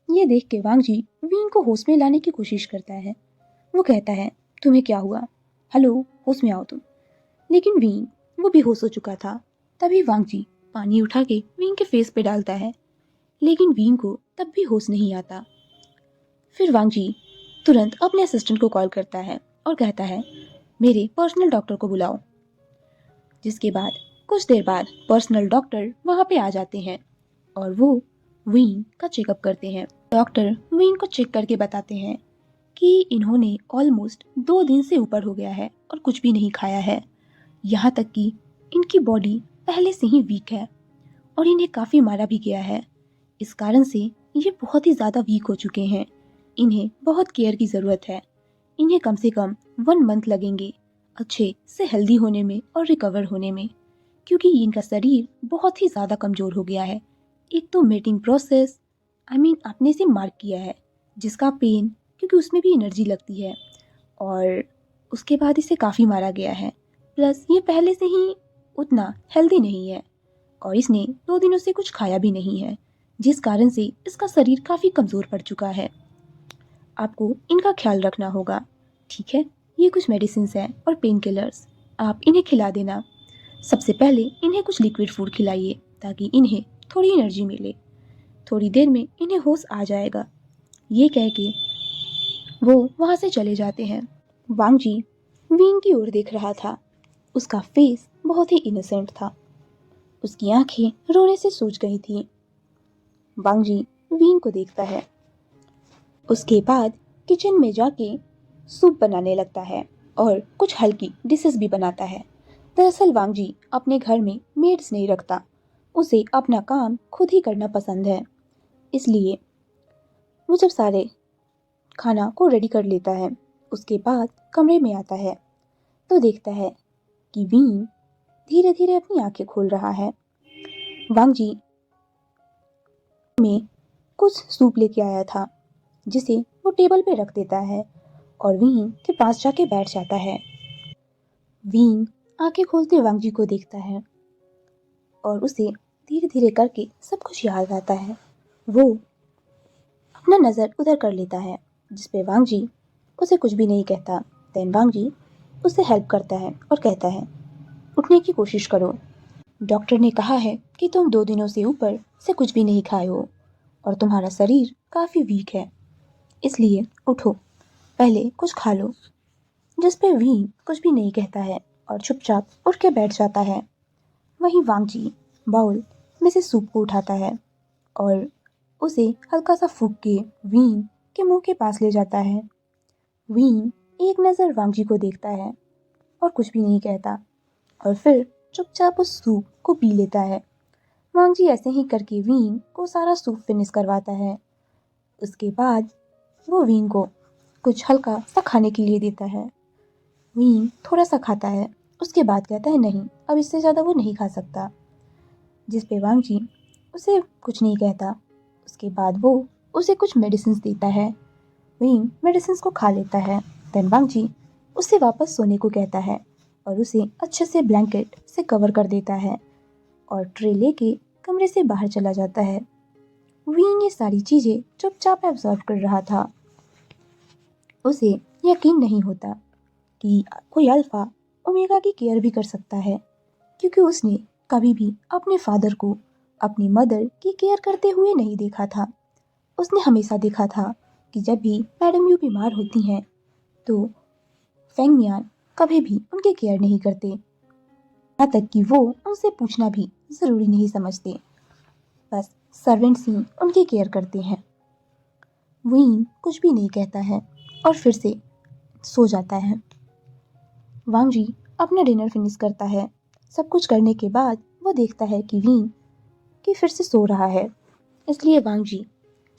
ये देख के वांग जी वीन को होश में लाने की कोशिश करता है। वो कहता है, तुम्हें क्या हुआ? हेलो, होश में आओ तुम। लेकिन वीन वो बेहोश हो चुका था। तभी वांग जी पानी उठा के वीन के फेस पे डालता है, लेकिन वीन को तब भी होश नहीं आता। फिर वांग जी तुरंत अपने असिस्टेंट को कॉल करता है और कहता है, मेरे पर्सनल डॉक्टर को बुलाओ। जिसके बाद कुछ देर बाद पर्सनल डॉक्टर वहाँ पे आ जाते हैं और वो वीन का चेकअप करते हैं। डॉक्टर वीन को चेक करके बताते हैं कि इन्होंने ऑलमोस्ट 2 दिन से ऊपर हो गया है और कुछ भी नहीं खाया है। यहाँ तक कि इनकी बॉडी पहले से ही वीक है और इन्हें काफ़ी मारा भी गया है। इस कारण से ये बहुत ही ज़्यादा वीक हो चुके हैं। इन्हें बहुत केयर की ज़रूरत है। इन्हें कम से कम 1 मंथ लगेंगे अच्छे से हेल्दी होने में और रिकवर होने में, क्योंकि इनका शरीर बहुत ही ज़्यादा कमज़ोर हो गया है। एक तो मेटिंग प्रोसेस आपने से मार्क किया है, जिसका पेन, क्योंकि उसमें भी एनर्जी लगती है, और उसके बाद इसे काफ़ी मारा गया है। प्लस ये पहले से ही उतना हेल्दी नहीं है और इसने 2 दिनों से कुछ खाया भी नहीं है, जिस कारण से इसका शरीर काफ़ी कमज़ोर पड़ चुका है। आपको इनका ख्याल रखना होगा, ठीक है? ये कुछ मेडिसिन्स हैं और पेन किलर्स, आप इन्हें खिला देना। सबसे पहले इन्हें कुछ लिक्विड फूड खिलाइए ताकि इन्हें थोड़ी एनर्जी मिले। थोड़ी देर में इन्हें होश आ जाएगा। ये कह के वो वहाँ से चले जाते हैं। वांग जी वीन की ओर देख रहा था। उसका फेस बहुत ही इनोसेंट था। उसकी आंखें रोने से सूज गई थी। वांग जी वीन को देखता है। उसके बाद किचन में जाके सूप बनाने लगता है और कुछ हल्की डिशेस भी बनाता है। दरअसल वांग जी अपने घर में मेड्स नहीं रखता, उसे अपना काम खुद ही करना पसंद है। इसलिए वो जब सारे खाना को रेडी कर लेता है, उसके बाद कमरे में आता है तो देखता है कि वीन धीरे धीरे अपनी आंखें खोल रहा है। वांग जी में कुछ सूप लेके आया था जिसे वो टेबल पे रख देता है और वीन के पास जाके बैठ जाता है। वीन आंखें खोलते वांग जी को देखता है और उसे धीरे धीरे करके सब कुछ याद आता है। वो अपना नज़र उधर कर लेता है जिसपे वांग जी उसे कुछ भी नहीं कहता। देन वांग जी उसे हेल्प करता है और कहता है उठने की कोशिश करो। डॉक्टर ने कहा है कि तुम 2 दिनों से ऊपर से कुछ भी नहीं खाए हो और तुम्हारा शरीर काफ़ी वीक है, इसलिए उठो, पहले कुछ खा लो। जिस पे वी कुछ भी नहीं कहता है और चुपचाप उठ के बैठ जाता है। वहीं वांग जी बाउल में से सूप को उठाता है और उसे हल्का सा फूंक के वीन के मुंह के पास ले जाता है। वीन एक नज़र वांग जी को देखता है और कुछ भी नहीं कहता और फिर चुपचाप उस सूप को पी लेता है। वांग जी ऐसे ही करके वीन को सारा सूप फिनिश करवाता है। उसके बाद वो वीन को कुछ हल्का सा खाने के लिए देता है। वीन थोड़ा सा खाता है, उसके बाद कहता है नहीं, अब इससे ज़्यादा वो नहीं खा सकता। जिस पे वांग जी उसे कुछ नहीं कहता। उसके बाद वो उसे कुछ मेडिसिन देता है। वीन मेडिसिन को खा लेता है। देन वांग जी उसे वापस सोने को कहता है और उसे अच्छे से ब्लैंकेट से कवर कर देता है और ट्रे लेके कमरे से बाहर चला जाता है। वीन ये सारी चीज़ें चुपचाप एब्जॉर्व कर रहा था। उसे यकीन नहीं होता कि कोई अल्फा ओमेगा की केयर भी कर सकता है, क्योंकि उसने कभी भी अपने फादर को अपनी मदर की केयर करते हुए नहीं देखा था। उसने हमेशा देखा था कि जब भी मैडम यू बीमार होती हैं तो फेंग मियान कभी भी उनकी केयर नहीं करते, यहाँ तक कि वो उनसे पूछना भी ज़रूरी नहीं समझते, बस सर्वेंट्स ही उनकी केयर करते हैं। वीन कुछ भी नहीं कहता है और फिर से सो जाता है। वांग जी अपना डिनर फिनिश करता है। सब कुछ करने के बाद वो देखता है कि वीन कि फिर से सो रहा है, इसलिए वांग जी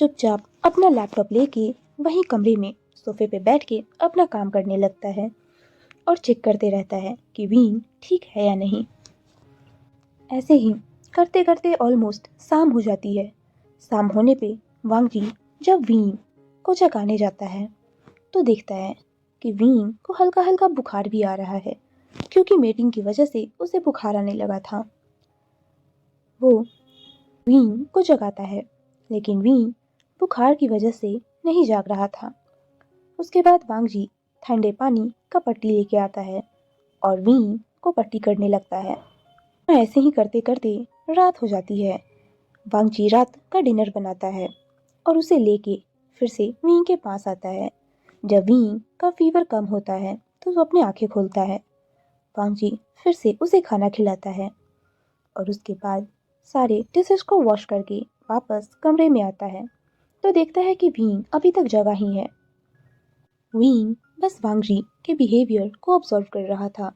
चुपचाप अपना लैपटॉप लेके वहीं कमरे में सोफे पे बैठ के अपना काम करने लगता है और चेक करते रहता है कि वीन ठीक है या नहीं। ऐसे ही करते करते ऑलमोस्ट शाम हो जाती है। शाम होने पे वांग जी जब वीन को जगाने जाता है तो देखता है कि वीन को हल्का हल्का बुखार भी आ रहा है, क्योंकि मीटिंग की वजह से उसे बुखार आने लगा था। वो वीन को जगाता है, लेकिन वीन बुखार की वजह से नहीं जाग रहा था। उसके बाद वांग जी ठंडे पानी का पट्टी लेके आता है और वीन को पट्टी करने लगता है। ऐसे ही करते करते रात हो जाती है। वांग जी रात का डिनर बनाता है और उसे लेके फिर से वीन के पास आता है। जब वीन का फीवर कम होता है तो वो अपनी आंखें खोलता है। वांग जी फिर से उसे खाना खिलाता है और उसके बाद सारे डिशेस को वॉश करके वापस कमरे में आता है तो देखता है कि वीन अभी तक जगा ही है। वीन बस वांग जी के बिहेवियर को ऑब्जर्व कर रहा था।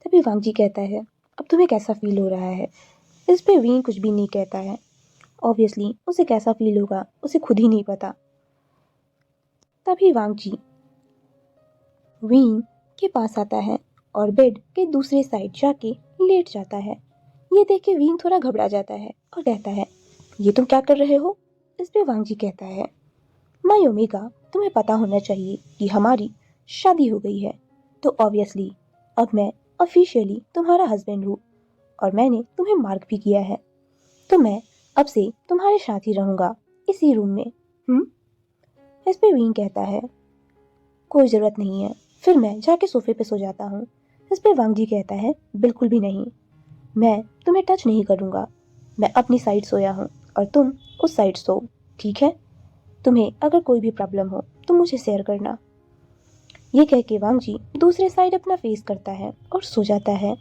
तभी वांग जी कहता है अब तुम्हें कैसा फील हो रहा है। इस पे वीन कुछ भी नहीं कहता है। ऑब्वियसली उसे कैसा फील होगा उसे खुद ही नहीं पता। तभी वांग जी वीन के पास आता है और बेड के दूसरे साइड जाके लेट जाता है। ये देख के वीन थोड़ा घबरा जाता है और कहता है ये तुम क्या कर रहे हो। इस पे वांग जी कहता है माय ओमेगा, तुम्हें पता होना चाहिए कि हमारी शादी हो गई है, तो ऑब्वियसली अब मैं ऑफिशियली तुम्हारा हस्बैंड हूँ और मैंने तुम्हें मार्क भी किया है, तो मैं अब से तुम्हारे साथ ही रहूँगा इसी रूम में। इस पे वीन कहता है कोई ज़रूरत नहीं है, फिर मैं जाके सोफे पे सो जाता हूँ। इस पे वांग जी कहता है बिल्कुल भी नहीं, मैं तुम्हें टच नहीं करूँगा, मैं अपनी साइड सोया हूँ और तुम उस साइड सो, ठीक है। तुम्हें अगर कोई भी प्रॉब्लम हो तो मुझे शेयर करना। ये कह के वांग जी दूसरे साइड अपना फेस करता है और सो जाता है।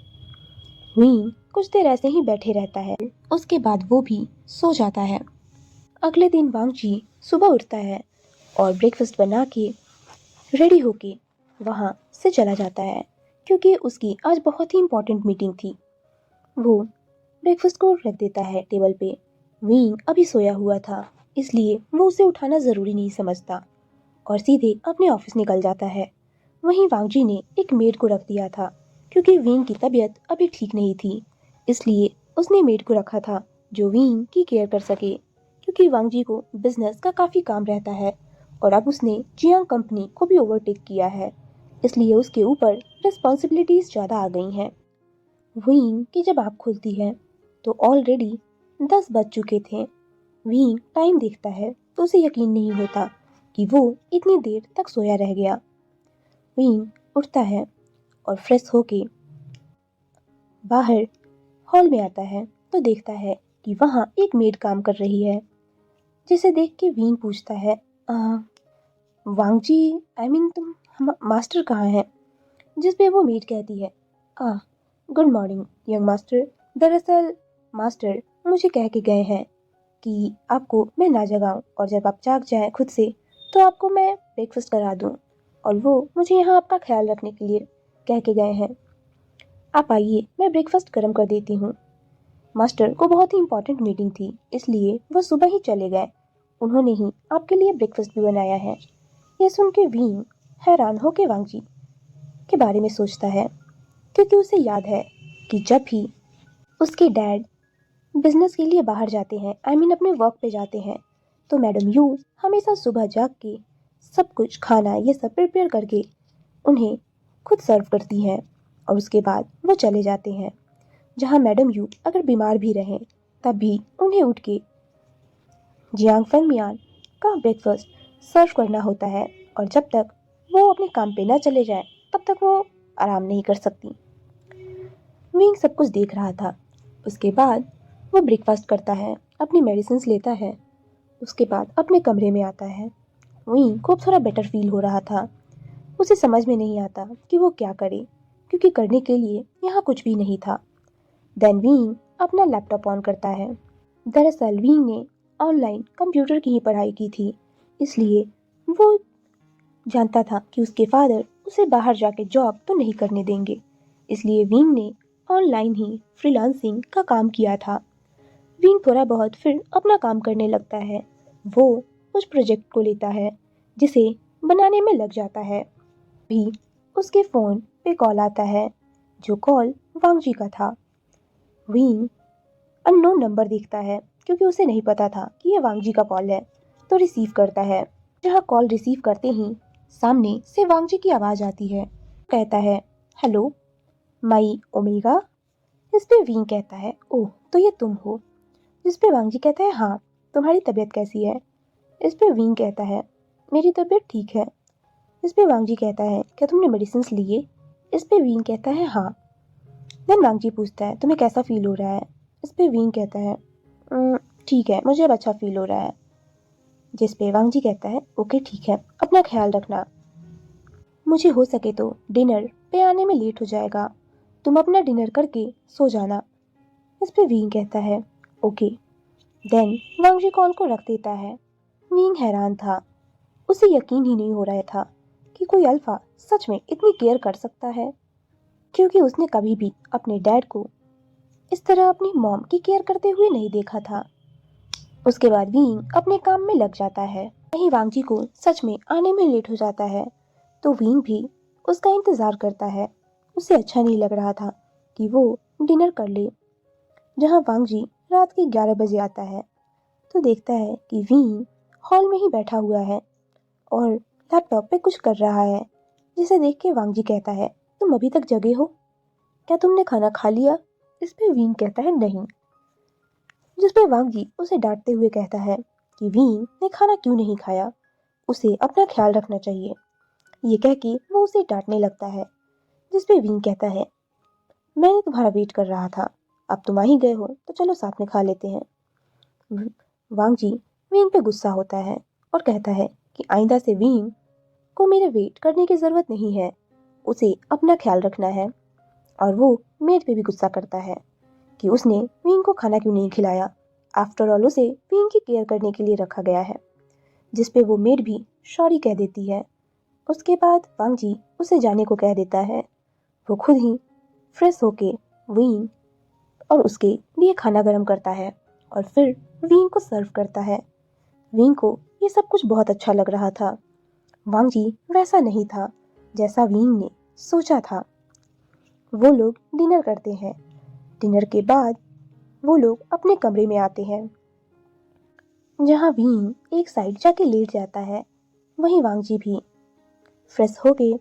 वीन कुछ देर ऐसे ही बैठे रहता है, उसके बाद वो भी सो जाता है। अगले दिन वांग जी सुबह उठता है और ब्रेकफास्ट बना के रेडी होके वहाँ से चला जाता है क्योंकि उसकी आज बहुत ही इम्पोर्टेंट मीटिंग थी। वो ब्रेकफास्ट को रख देता है टेबल पे। विंग अभी सोया हुआ था, इसलिए वो उसे उठाना ज़रूरी नहीं समझता और सीधे अपने ऑफिस निकल जाता है। वहीं वांगजी ने एक मेड को रख दिया था क्योंकि विंग की तबीयत अभी ठीक नहीं थी, इसलिए उसने मेड को रखा था जो विंग की केयर कर सके क्योंकि वांगजी को बिजनेस का काफ़ी काम रहता है और अब उसने जियांग कंपनी को भी ओवरटेक किया है, इसलिए उसके ऊपर रिस्पॉन्सिबिलिटीज़ ज़्यादा आ गई हैं। विंग की जब आँख खुलती है तो ऑलरेडी 10 बज चुके थे। विंग टाइम देखता है तो उसे यकीन नहीं होता कि वो इतनी देर तक सोया रह गया। विंग उठता है और फ्रेश होके बाहर हॉल में आता है तो देखता है कि वहाँ एक मेड काम कर रही है, जिसे देख के विंग पूछता है, वांगजी, तुम मास्टर कहाँ हैं? जिस पे वो मेड कहती है, आ गुड मॉर्निंग यंग मास्टर। दरअसल मास्टर मुझे कह के गए हैं कि आपको मैं ना जगाऊं और जब आप जाग जाएं खुद से तो आपको मैं ब्रेकफास्ट करा दूं, और वो मुझे यहाँ आपका ख्याल रखने के लिए कह के गए हैं। आप आइए, मैं ब्रेकफास्ट गर्म कर देती हूँ। मास्टर को बहुत ही इम्पोर्टेंट मीटिंग थी, इसलिए वो सुबह ही चले गए। उन्होंने ही आपके लिए ब्रेकफास्ट भी बनाया है। यह सुन के विंग हैरान होके वांगजी के बारे में सोचता है क्योंकि उसे याद है कि जब भी उसके डैड बिजनेस के लिए बाहर जाते हैं, अपने वर्क पे जाते हैं, तो मैडम यू हमेशा सुबह जाग के सब कुछ खाना ये सब प्रिपेयर करके उन्हें खुद सर्व करती हैं और उसके बाद वो चले जाते हैं। जहाँ मैडम यू अगर बीमार भी रहें तब भी उन्हें उठ के जियांग फंगमियान का ब्रेकफास्ट सर्व करना होता है और जब तक वो अपने काम पे न चले जाए तब तक वो आराम नहीं कर सकती। विंग सब कुछ देख रहा था। उसके बाद वो ब्रेकफास्ट करता है, अपनी मेडिसिन लेता है, उसके बाद अपने कमरे में आता है। विंग को थोड़ा बेटर फील हो रहा था। उसे समझ में नहीं आता कि वो क्या करे क्योंकि करने के लिए यहाँ कुछ भी नहीं था। देन विंग अपना लैपटॉप ऑन करता है। दरअसल विंग ने ऑनलाइन कंप्यूटर की ही पढ़ाई की थी, इसलिए वो जानता था कि उसके फादर उसे बाहर जाके जॉब तो नहीं करने देंगे, इसलिए विंग ने ऑनलाइन ही फ्रीलांसिंग का काम किया था। विंग थोड़ा बहुत फिर अपना काम करने लगता है। वो उस प्रोजेक्ट को लेता है जिसे बनाने में लग जाता है। भी उसके फ़ोन पे कॉल आता है, जो कॉल वांगजी का था। विंग अननोन नंबर देखता है क्योंकि उसे नहीं पता था कि यह वांगजी का कॉल है, तो रिसीव करता है। जहाँ कॉल रिसीव करते ही सामने से वांगजी की आवाज़ आती है। कहता है, हेलो माई ओमेगा। इस पे विंग कहता है, ओह तो ये तुम हो। जिस पे वांगजी कहता है, हाँ तुम्हारी तबीयत कैसी है? इस पे विंग कहता है, मेरी तबीयत ठीक है। इस पे वांगजी कहता है, क्या तुमने मेडिसिन लिए? इस पे विंग कहता है, हाँ। देन वांगजी पूछता है, तुम्हें कैसा फील हो रहा है? इस पे विंग कहता है, ठीक है, मुझे अब अच्छा फील हो रहा है। जिस पे वांगजी कहता है, ओके ठीक है, अपना ख्याल रखना। मुझे हो सके तो डिनर पे आने में लेट हो जाएगा, तुम अपना डिनर करके सो जाना। इस पे विंग कहता है, ओके। देन वांगजी कॉल को रख देता है। विंग हैरान था। उसे यकीन ही नहीं हो रहा था कि कोई अल्फा सच में इतनी केयर कर सकता है, क्योंकि उसने कभी भी अपने डैड को इस तरह अपनी मॉम की केयर करते हुए नहीं देखा था। उसके बाद विंग अपने काम में लग जाता है। वहीं वांगजी को सच में आने में लेट हो जाता है, तो विंग भी उसका इंतजार करता है। उसे अच्छा नहीं लग रहा था कि वो डिनर कर ले। जहाँ वांगजी रात के 11 बजे आता है तो देखता है कि विंग हॉल में ही बैठा हुआ है और लैपटॉप पे कुछ कर रहा है, जिसे देख के वांगजी कहता है, तुम अभी तक जगे हो? क्या तुमने खाना खा लिया? इस पे विंग कहता है, नहीं। जिस पे वांगजी उसे डांटते हुए कहता है कि विंग ने खाना क्यों नहीं खाया, उसे अपना ख्याल रखना चाहिए। ये कह के वो उसे डांटने लगता है। जिस पे विंग कहता है, मैंने तुम्हारा वेट कर रहा था, अब तुम आ ही गए हो तो चलो साथ में खा लेते हैं। वांगजी विंग पे गुस्सा होता है और कहता है कि आइंदा से विंग को मेरे वेट करने की ज़रूरत नहीं है, उसे अपना ख्याल रखना है। और वो मेड पे भी गुस्सा करता है कि उसने विंग को खाना क्यों नहीं खिलाया। आफ्टर ऑल उसे विंग की केयर करने के लिए रखा गया है। जिस पे वो मेड भी सॉरी कह देती है। उसके बाद वांग जी उसे जाने को कह देता है। वो खुद ही फ्रेश होके वीन और उसके लिए खाना गर्म करता है और फिर वीन को सर्व करता है। वीन को ये सब कुछ बहुत अच्छा लग रहा था। वांग जी वैसा नहीं था जैसा वीन ने सोचा था। वो लोग डिनर करते हैं। डिनर के बाद वो लोग अपने कमरे में आते हैं, जहाँ वीन एक साइड जाके लेट जाता है। वहीं वांग जी भी फ्रेश होके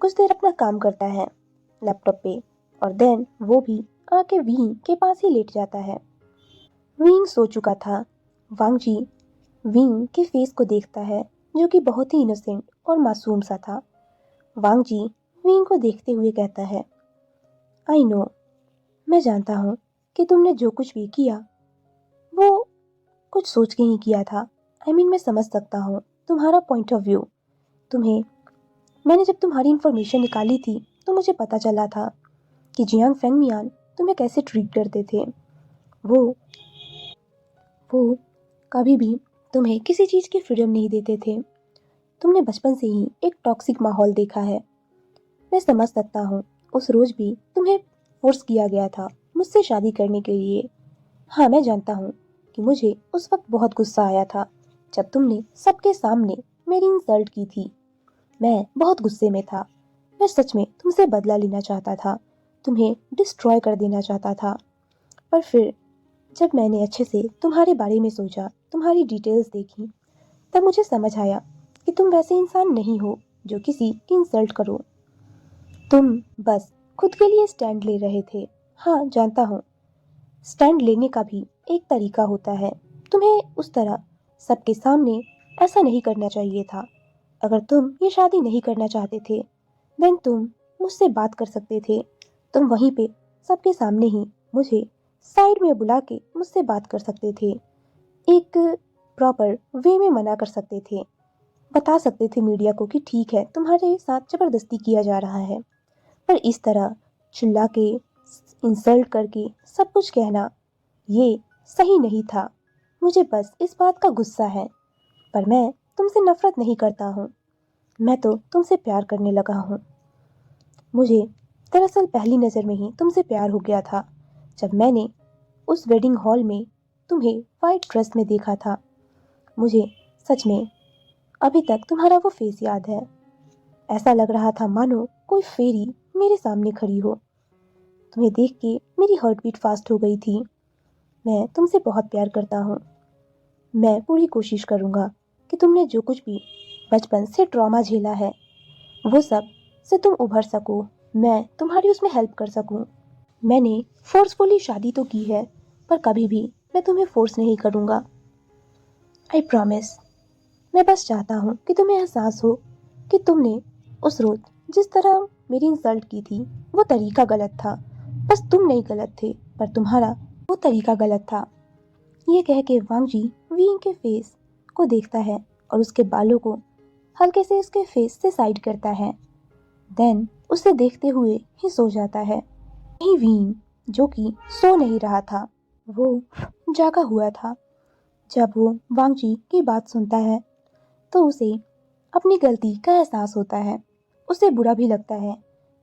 कुछ देर अपना काम करता है लैपटॉप पे और देन वो भी आके वीन के पास ही लेट जाता है। वीन सो चुका था। वांग जी वीन के फेस को देखता है जो कि बहुत ही इनोसेंट और मासूम सा था। वांग जी वीन को देखते हुए कहता है, आई नो, मैं जानता हूँ कि तुमने जो कुछ भी किया वो कुछ सोच के ही किया था। मैं समझ सकता हूँ तुम्हारा पॉइंट ऑफ व्यू। तुम्हें मैंने जब तुम्हारी इन्फॉर्मेशन निकाली थी तो मुझे पता चला था कि जियांग फेंगमियान तुम्हें कैसे ट्रीट करते थे। वो वो कभी भी तुम्हें किसी चीज़ की फ्रीडम नहीं देते थे। तुमने बचपन से ही एक टॉक्सिक माहौल देखा है। मैं समझ सकता हूँ उस रोज भी तुम्हें फोर्स किया गया था मुझसे शादी करने के लिए। हाँ, मैं जानता हूँ कि मुझे उस वक्त बहुत गुस्सा आया था जब तुमने सबके सामने मेरी इंसल्ट की थी। मैं बहुत गुस्से में था। मैं सच में तुमसे बदला लेना चाहता था, तुम्हें डिस्ट्रॉय कर देना चाहता था। पर फिर जब मैंने अच्छे से तुम्हारे बारे में सोचा, तुम्हारी डिटेल्स देखी, तब मुझे समझ आया कि तुम वैसे इंसान नहीं हो जो किसी की इंसल्ट करो। तुम बस खुद के लिए स्टैंड ले रहे थे। हाँ, जानता हूँ, स्टैंड लेने का भी एक तरीका होता है। तुम्हें उस तरह सबके सामने ऐसा नहीं करना चाहिए था। अगर तुम ये शादी नहीं करना चाहते थे देन तुम मुझसे बात कर सकते थे। तुम वहीं पे सबके सामने ही मुझे साइड में बुला के मुझसे बात कर सकते थे। एक प्रॉपर वे में मना कर सकते थे। बता सकते थे मीडिया को कि ठीक है, तुम्हारे साथ जबरदस्ती किया जा रहा है। पर इस तरह चिल्ला के, इंसल्ट करके सब कुछ कहना, ये सही नहीं था। मुझे बस इस बात का गुस्सा है। पर मैं तुमसे नफरत नहीं करता हूँ, मैं तो तुमसे प्यार करने लगा हूँ। मुझे दरअसल पहली नज़र में ही तुमसे प्यार हो गया था जब मैंने उस वेडिंग हॉल में तुम्हें वाइट ड्रेस में देखा था। मुझे सच में अभी तक तुम्हारा वो फेस याद है। ऐसा लग रहा था मानो कोई फेरी मेरे सामने खड़ी हो। तुम्हें देख के मेरी हार्ट बीट फास्ट हो गई थी। मैं तुमसे बहुत प्यार करता हूँ। मैं पूरी कोशिश करूँगा कि तुमने जो कुछ भी बचपन से ट्रॉमा झेला है वो सब से तुम उभर सको, मैं तुम्हारी उसमें हेल्प कर सकूँ। मैंने फोर्सफुली शादी तो की है पर कभी भी मैं तुम्हें फोर्स नहीं करूँगा। I promise. मैं बस चाहता हूँ कि तुम्हें एहसास हो कि तुमने उस रोज जिस तरह मेरी इंसल्ट की थी वो तरीका गलत था। बस तुम नहीं गलत थे पर तुम्हारा वो तरीका गलत था। ये कह के वांग जी वीन के फेस को देखता है और उसके बालों को हल्के से उसके फेस से साइड करता है। देन उसे देखते हुए ही सो जाता है। वहीं वीन, जो कि सो नहीं रहा था, वो जागा हुआ था। जब वो वांग जी की बात सुनता है तो उसे अपनी गलती का एहसास होता है। उसे बुरा भी लगता है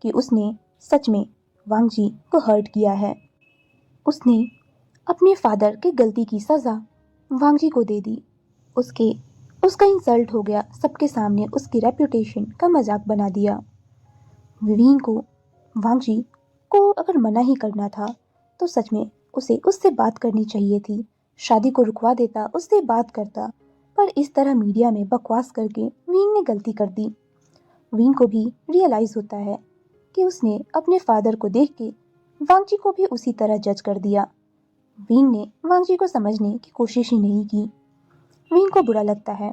कि उसने सच में वांग जी को हर्ट किया है। उसने अपने फादर की गलती की सजा वांग जी को दे दी। उसके उसका इंसल्ट हो गया, सबके सामने उसकी रेपुटेशन का मजाक बना दिया। विवीन को वांग जी को अगर मना ही करना था तो सच में उसे उससे बात करनी चाहिए थी। शादी को रुकवा देता, उससे बात करता। पर इस तरह मीडिया में बकवास करके वीन ने गलती कर दी। वीन को भी रियलाइज होता है कि उसने अपने फादर को देख के वांग जी को भी उसी तरह जज कर दिया। वीन ने वांग जी को समझने की कोशिश ही नहीं की। वीन को बुरा लगता है।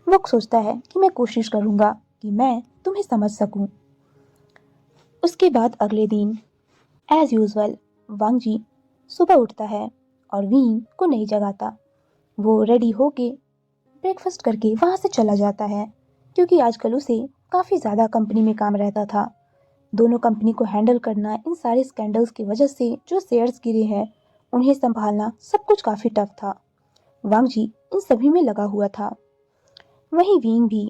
वो सोचता है कि मैं कोशिश करूंगा कि मैं तुम्हें समझ सकूं। उसके बाद अगले दिन एज यूजुअल वांग जी सुबह उठता है और वीन को नहीं जगाता। वो रेडी होके ब्रेकफास्ट करके वहाँ से चला जाता है क्योंकि आजकल उसे काफ़ी ज़्यादा कंपनी में काम रहता था। दोनों कंपनी को हैंडल करना, इन सारे स्कैंडल्स की वजह से जो शेयर्स गिरे हैं उन्हें संभालना, सब कुछ काफ़ी टफ था। वांग जी इन सभी में लगा हुआ था। वहीं वीन भी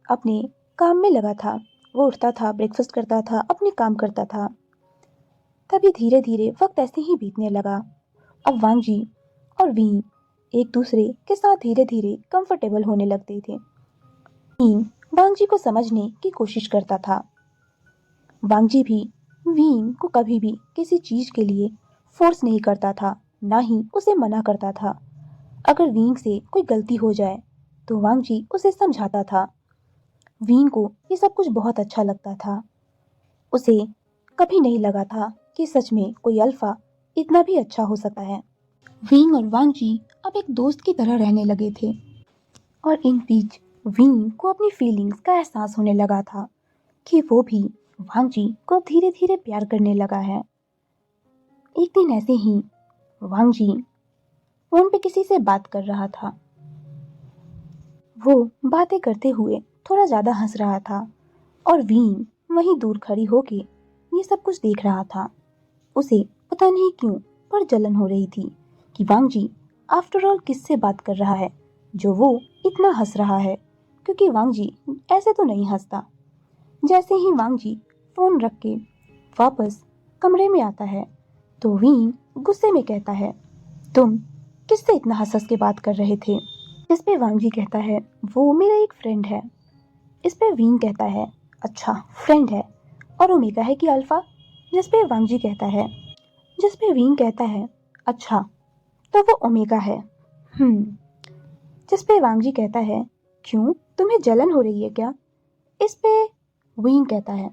अपने काम में लगा था। वो उठता था, ब्रेकफास्ट करता था, अपने काम करता था। तभी धीरे धीरे वक्त ऐसे ही बीतने लगा। अब वांग जी और वीन एक दूसरे के साथ धीरे धीरे कंफर्टेबल होने लगते थे। वीन वांग जी को समझने की कोशिश करता था। वांग जी भी वीन को कभी भी किसी चीज के लिए फोर्स नहीं करता था, ना ही उसे मना करता था। अगर वीन से कोई गलती हो जाए तो वांग जी उसे समझाता था। वीन को ये सब कुछ बहुत अच्छा लगता था। उसे कभी नहीं लगा था कि सच में कोई अल्फा इतना भी अच्छा हो सकता है। वीन और वांग जी अब एक दोस्त की तरह रहने लगे थे और इन बीच वीन को अपनी फीलिंग्स का एहसास होने लगा था कि वो भी वांग जी को धीरे धीरे प्यार करने लगा है। एक दिन ऐसे ही वांग जी फोन पे किसी से बात कर रहा था। वो बातें करते हुए थोड़ा ज्यादा हंस रहा था और वीन वहीं दूर खड़ी होके ये सब कुछ देख रहा था। उसे पता नहीं क्यों पर जलन हो रही थी कि वांग जी आफ्टर ऑल किससे बात कर रहा है जो वो इतना हंस रहा है, क्योंकि वांग जी ऐसे तो नहीं हंसता। जैसे ही वांग जी फोन रख के वापस कमरे में आता है तो वीन गुस्से में कहता है, तुम किससे इतना हंस हंस के बात कर रहे थे? इस पे वांग जी कहता है, वो मेरा एक फ्रेंड है। इस पे वीन कहता है, अच्छा फ्रेंड है और ओमेगा है कि अल्फा? जिस पे वांग जी कहता है, जिस पे वीन कहता है, अच्छा तो वो ओमेगा है। जिस पे वांग जी कहता है, क्यों तुम्हें जलन हो रही है क्या? इस पे वीन कहता है,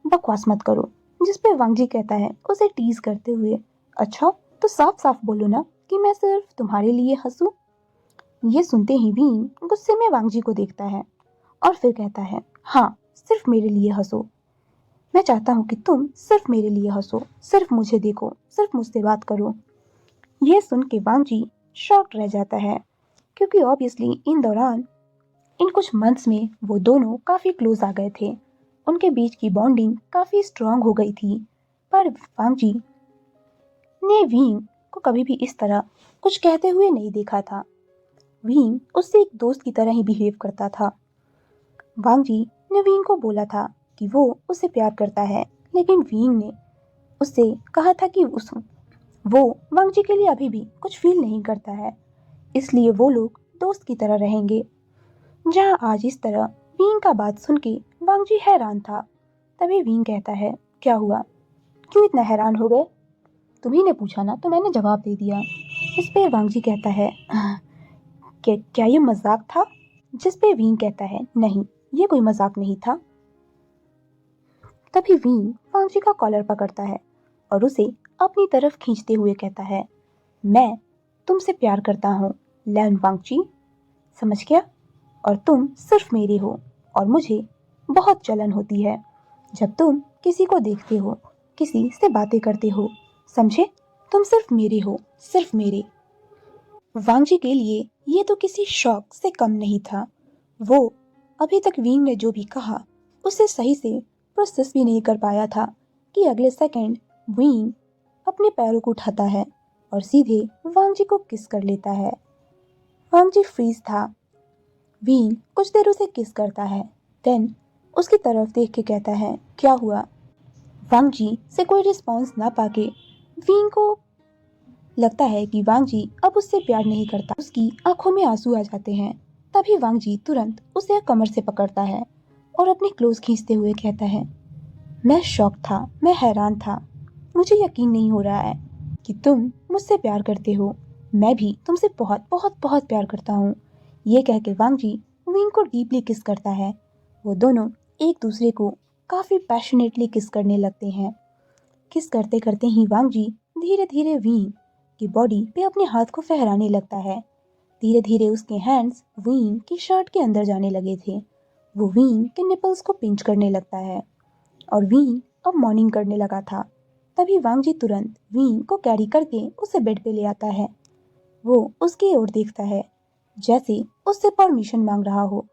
बकवास मत करो। जिस पे वांग जी कहता है उसे टीज करते हुए, अच्छा तो साफ साफ बोलो ना कि मैं सिर्फ तुम्हारे लिए हंसूं। ये सुनते ही वीन गुस्से में वांग जी को देखता है और फिर कहता है, हाँ सिर्फ मेरे लिए हंसो। मैं चाहता हूँ कि तुम सिर्फ मेरे लिए हंसो, सिर्फ मुझे देखो, सिर्फ मुझसे बात करो। यह सुन के वांग जी शॉक्ड रह जाता है, क्योंकि ऑब्वियसली इन दौरान इन कुछ मंथ्स में वो दोनों काफी क्लोज आ गए थे। उनके बीच की बॉन्डिंग काफी स्ट्रांग हो गई थी। पर वांग जी ने वीन को कभी भी इस तरह कुछ कहते हुए नहीं देखा था। वीन उससे एक दोस्त की तरह ही बिहेव करता था। वांग जी ने वीन को बोला था कि वो उससे प्यार करता है, लेकिन वीन ने उससे कहा था कि वो वांग जी के लिए अभी भी कुछ फील नहीं करता है, इसलिए वो लोग दोस्त की तरह रहेंगे। जहाँ आज इस तरह वीन का बात सुन के वांग जी हैरान था। तभी वीन कहता है, क्या हुआ, क्यों इतना हैरान हो गए? तुम्ही ने पूछा ना तो मैंने जवाब दे दिया। इस पे वांग जी कहता है, क्या ये मजाक था? जिस पे वीन कहता है, नहीं ये कोई मजाक नहीं था। तभी वीन वांग जी का कॉलर पकड़ता है और उसे अपनी तरफ खींचते हुए कहता है, मैं तुमसे प्यार करता हूँ लैन वांग जी, समझ गया? और तुम सिर्फ मेरे हो और मुझे बहुत जलन होती है जब तुम किसी को देखते हो, किसी से बातें करते हो, समझे? तुम सिर्फ मेरे हो, सिर्फ मेरे। वांग जी के लिए ये तो किसी शौक से कम नहीं था। वो अभी तक वीन ने जो भी कहा उसे सही से प्रोसेस भी नहीं कर पाया था कि अगले सेकंड वीन अपने पैरों को उठाता है और सीधे वांग जी को किस कर लेता है। वांग जी फ्रीज था। वीन कुछ देर उसे किस करता है, देन उसकी तरफ देख के कहता है, क्या हुआ? वांग जी से कोई रिस्पॉन्स ना पाके वीन को लगता है कि वांग जी अब उससे प्यार नहीं करता। उसकी आंखों में आंसू आ जाते हैं। तभी वांग जी तुरंत उसे कमर से पकड़ता है और अपने क्लोज खींचते हुए कहता है, मैं शॉक था, मैं हैरान था, मुझे यकीन नहीं हो रहा है कि तुम मुझसे प्यार करते हो। मैं भी तुमसे बहुत बहुत बहुत प्यार करता हूँ। ये कह के वांग जी वीन को डीपली किस करता है। वो दोनों एक दूसरे को काफी पैशनेटली किस करने लगते हैं। किस करते करते ही वांग जी धीरे धीरे वीन की बॉडी पे अपने हाथ को फहराने लगता है। धीरे धीरे उसके हैंड्स वीन की शर्ट के अंदर जाने लगे थे। वो वीन के निपल्स को पिंच करने लगता है और वीन अब मॉर्निंग करने लगा था। तभी वांग जी तुरंत वीन को कैरी करके उसे बेड पे ले आता है। वो उसकी ओर देखता है जैसे उससे परमिशन मांग रहा हो,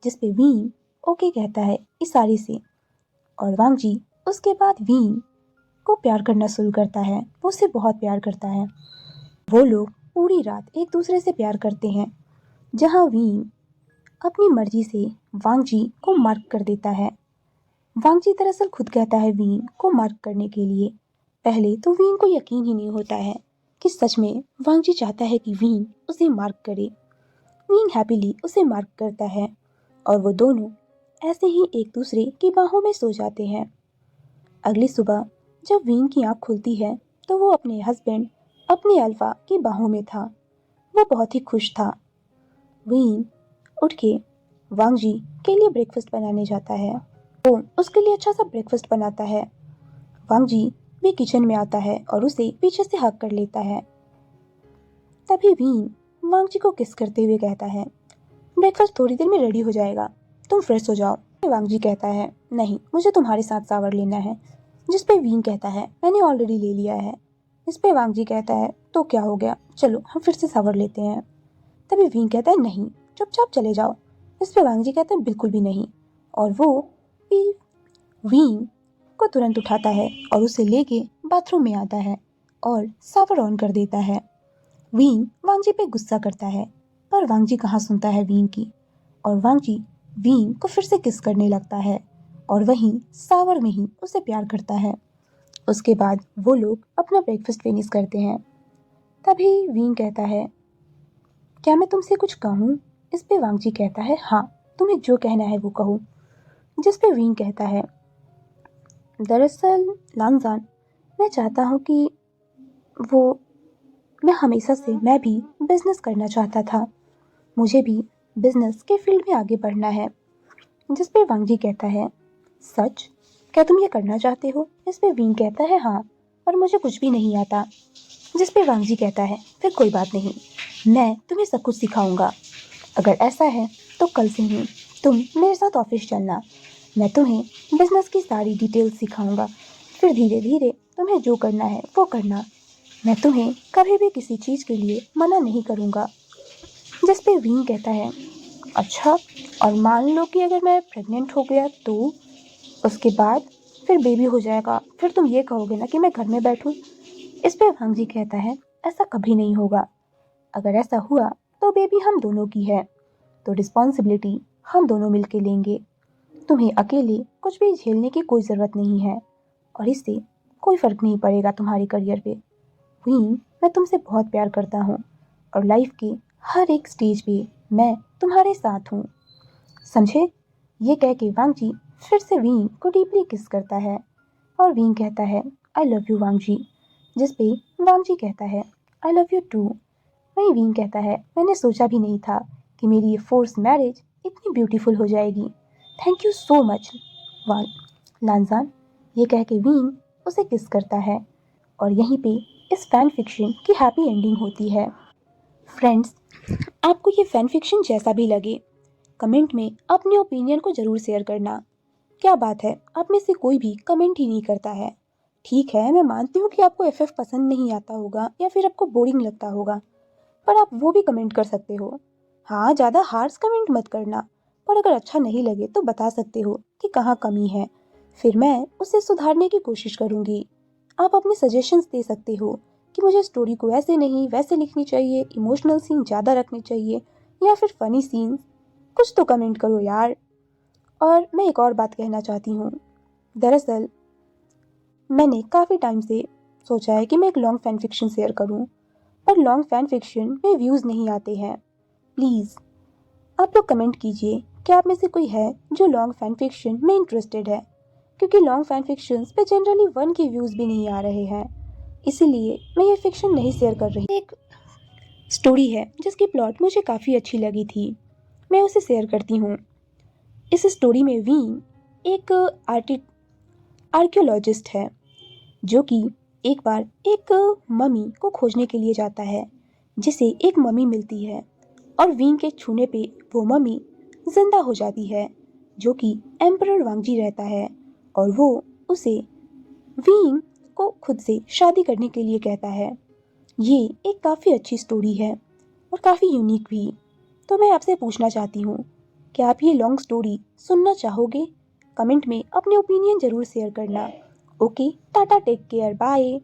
जिसपे वीन ओके कहता है इशारे से। और वांग जी उसके बाद वीन को प्यार करना शुरू करता है। वो उससे बहुत प्यार करता है। वो लोग पूरी रात एक दूसरे से प्यार करते हैं। जहाँ वीन अपनी मर्जी से वांग जी को मार्क कर देता है। वांग जी दरअसल खुद कहता है वीन को मार्क करने के लिए। पहले तो वीन को यकीन ही नहीं होता है कि सच में वांग जी चाहता है कि वीन उसे मार्क करे। वीन हैप्पीली उसे मार्क करता है और वो दोनों ऐसे ही एक दूसरे की बाहों में सो जाते हैं। अगली सुबह जब वीन की आंख खुलती है तो वो अपने हस्बैंड अपने अल्फा की बाहों में था। वो बहुत ही खुश था। वीन उठ के वांग जी के लिए ब्रेकफास्ट बनाने जाता है। वो उसके लिए अच्छा सा ब्रेकफास्ट बनाता है। वांग जी भी किचन में आता है और उसे पीछे से हग कर लेता है। तभी वीन वांग जी को किस करते हुए कहता है, ब्रेकफास्ट थोड़ी देर में रेडी हो जाएगा, तुम फ्रेश हो जाओ। वांग जी कहता है, नहीं, मुझे तुम्हारे साथ सावर लेना है। जिस पे वीन कहता है, मैंने ऑलरेडी ले लिया है। इस पे वांग जी कहता है, तो क्या हो गया, चलो हम फिर से सावर लेते हैं। तभी वीन कहता है, नहीं, चुपचाप चले जाओ। इस पे वांग जी कहते हैं, बिल्कुल भी नहीं। और वो भी वीन को तुरंत उठाता है और उसे लेके बाथरूम में आता है और सावर ऑन कर देता है। वीन वांग जी पे गुस्सा करता है, पर वांग जी कहाँ सुनता है वीन की, और वांग जी वीन को फिर से किस करने लगता है और वहीं सावर में ही उसे प्यार करता है। उसके बाद वो लोग अपना ब्रेकफास्ट फिनिश करते हैं। तभी वीन कहता है, क्या मैं तुमसे कुछ कहूँ? इस पे वांग जी कहता है, हाँ, तुम्हें जो कहना है वो कहो। जिस पे वीन कहता है, दरअसल लांगजान, मैं चाहता हूँ कि वो मैं हमेशा से मैं भी बिजनेस करना चाहता था। मुझे भी बिजनेस के फील्ड में आगे बढ़ना है। जिस पे वांग जी कहता है, सच? क्या तुम ये करना चाहते हो? इस पे वीन कहता है, हाँ, और मुझे कुछ भी नहीं आता। जिस पे वांग जी कहता है, फिर कोई बात नहीं, मैं तुम्हें सब कुछ सिखाऊंगा। अगर ऐसा है तो कल से ही तुम मेरे साथ ऑफिस चलना। मैं तुम्हें बिजनेस की सारी डिटेल्स सिखाऊंगा। फिर धीरे धीरे तुम्हें जो करना है वो करना। मैं तुम्हें कभी भी किसी चीज़ के लिए मना नहीं करूँगा। जिस पे वीन कहता है, अच्छा, और मान लो कि अगर मैं प्रेग्नेंट हो गया तो? उसके बाद फिर बेबी हो जाएगा, फिर तुम ये कहोगे ना कि मैं घर में बैठूं? इस पे वांग जी कहता है, ऐसा कभी नहीं होगा। अगर ऐसा हुआ तो बेबी हम दोनों की है, तो रिस्पॉन्सिबिलिटी हम दोनों मिलके लेंगे। तुम्हें अकेले कुछ भी झेलने की कोई ज़रूरत नहीं है और इससे कोई फ़र्क नहीं पड़ेगा तुम्हारे करियर पे। क्वीन, मैं तुमसे बहुत प्यार करता हूँ और लाइफ के हर एक स्टेज पे मैं तुम्हारे साथ हूँ, समझे? ये कह के वांग जी फिर से वीन को डीपली किस करता है और वीन कहता है, आई लव यू वांग जी। जिस पे वांग जी कहता है, आई लव यू टू। वहीं वीन कहता है, मैंने सोचा भी नहीं था कि मेरी ये फोर्स मैरिज इतनी ब्यूटीफुल हो जाएगी। थैंक यू सो मच वांग लांजान। ये कह के वीन उसे किस करता है और यहीं पे इस फैन फिक्शन की हैप्पी एंडिंग होती है। फ्रेंड्स, आपको ये फैन फिक्शन जैसा भी लगे, कमेंट में अपने ओपिनियन को ज़रूर शेयर करना। क्या बात है, आप में से कोई भी कमेंट ही नहीं करता है। ठीक है, मैं मानती हूँ कि आपको एफएफ पसंद नहीं आता होगा या फिर आपको बोरिंग लगता होगा, पर आप वो भी कमेंट कर सकते हो। हाँ, ज़्यादा हार्श कमेंट मत करना, पर अगर अच्छा नहीं लगे तो बता सकते हो कि कहाँ कमी है, फिर मैं उसे सुधारने की कोशिश करूँगी। आप अपने सजेशंस दे सकते हो कि मुझे स्टोरी को ऐसे नहीं वैसे लिखनी चाहिए, इमोशनल सीन ज़्यादा रखने चाहिए या फिर फनी सीन्स। कुछ तो कमेंट करो यार। और मैं एक और बात कहना चाहती हूँ। दरअसल मैंने काफ़ी टाइम से सोचा है कि मैं एक लॉन्ग फैन फिक्शन शेयर करूँ, पर लॉन्ग फैन फिक्शन में व्यूज़ नहीं आते हैं। प्लीज़ आप लोग कमेंट कीजिए कि आप में से कोई है जो लॉन्ग फैन फिक्शन में इंटरेस्टेड है, क्योंकि लॉन्ग फैन फिक्शंस पे जनरली 1 के व्यूज़ भी नहीं आ रहे हैं। इसीलिए मैं ये फिक्शन नहीं शेयर कर रही। एक स्टोरी है जिसकी प्लॉट मुझे काफ़ी अच्छी लगी थी, मैं उसे शेयर करती हूँ। इस स्टोरी में वीन एक आर्कियोलॉजिस्ट है जो कि एक बार एक मम्मी को खोजने के लिए जाता है, जिसे एक मम्मी मिलती है और वीन के छूने पे वो मम्मी जिंदा हो जाती है, जो कि एम्परर वांगजी रहता है और वो उसे वीन को खुद से शादी करने के लिए कहता है। ये एक काफ़ी अच्छी स्टोरी है और काफ़ी यूनिक भी। तो मैं आपसे पूछना चाहती हूँ, क्या आप ये लॉन्ग स्टोरी सुनना चाहोगे? कमेंट में अपने ओपिनियन ज़रूर शेयर करना। Okay, tata, take care, bye.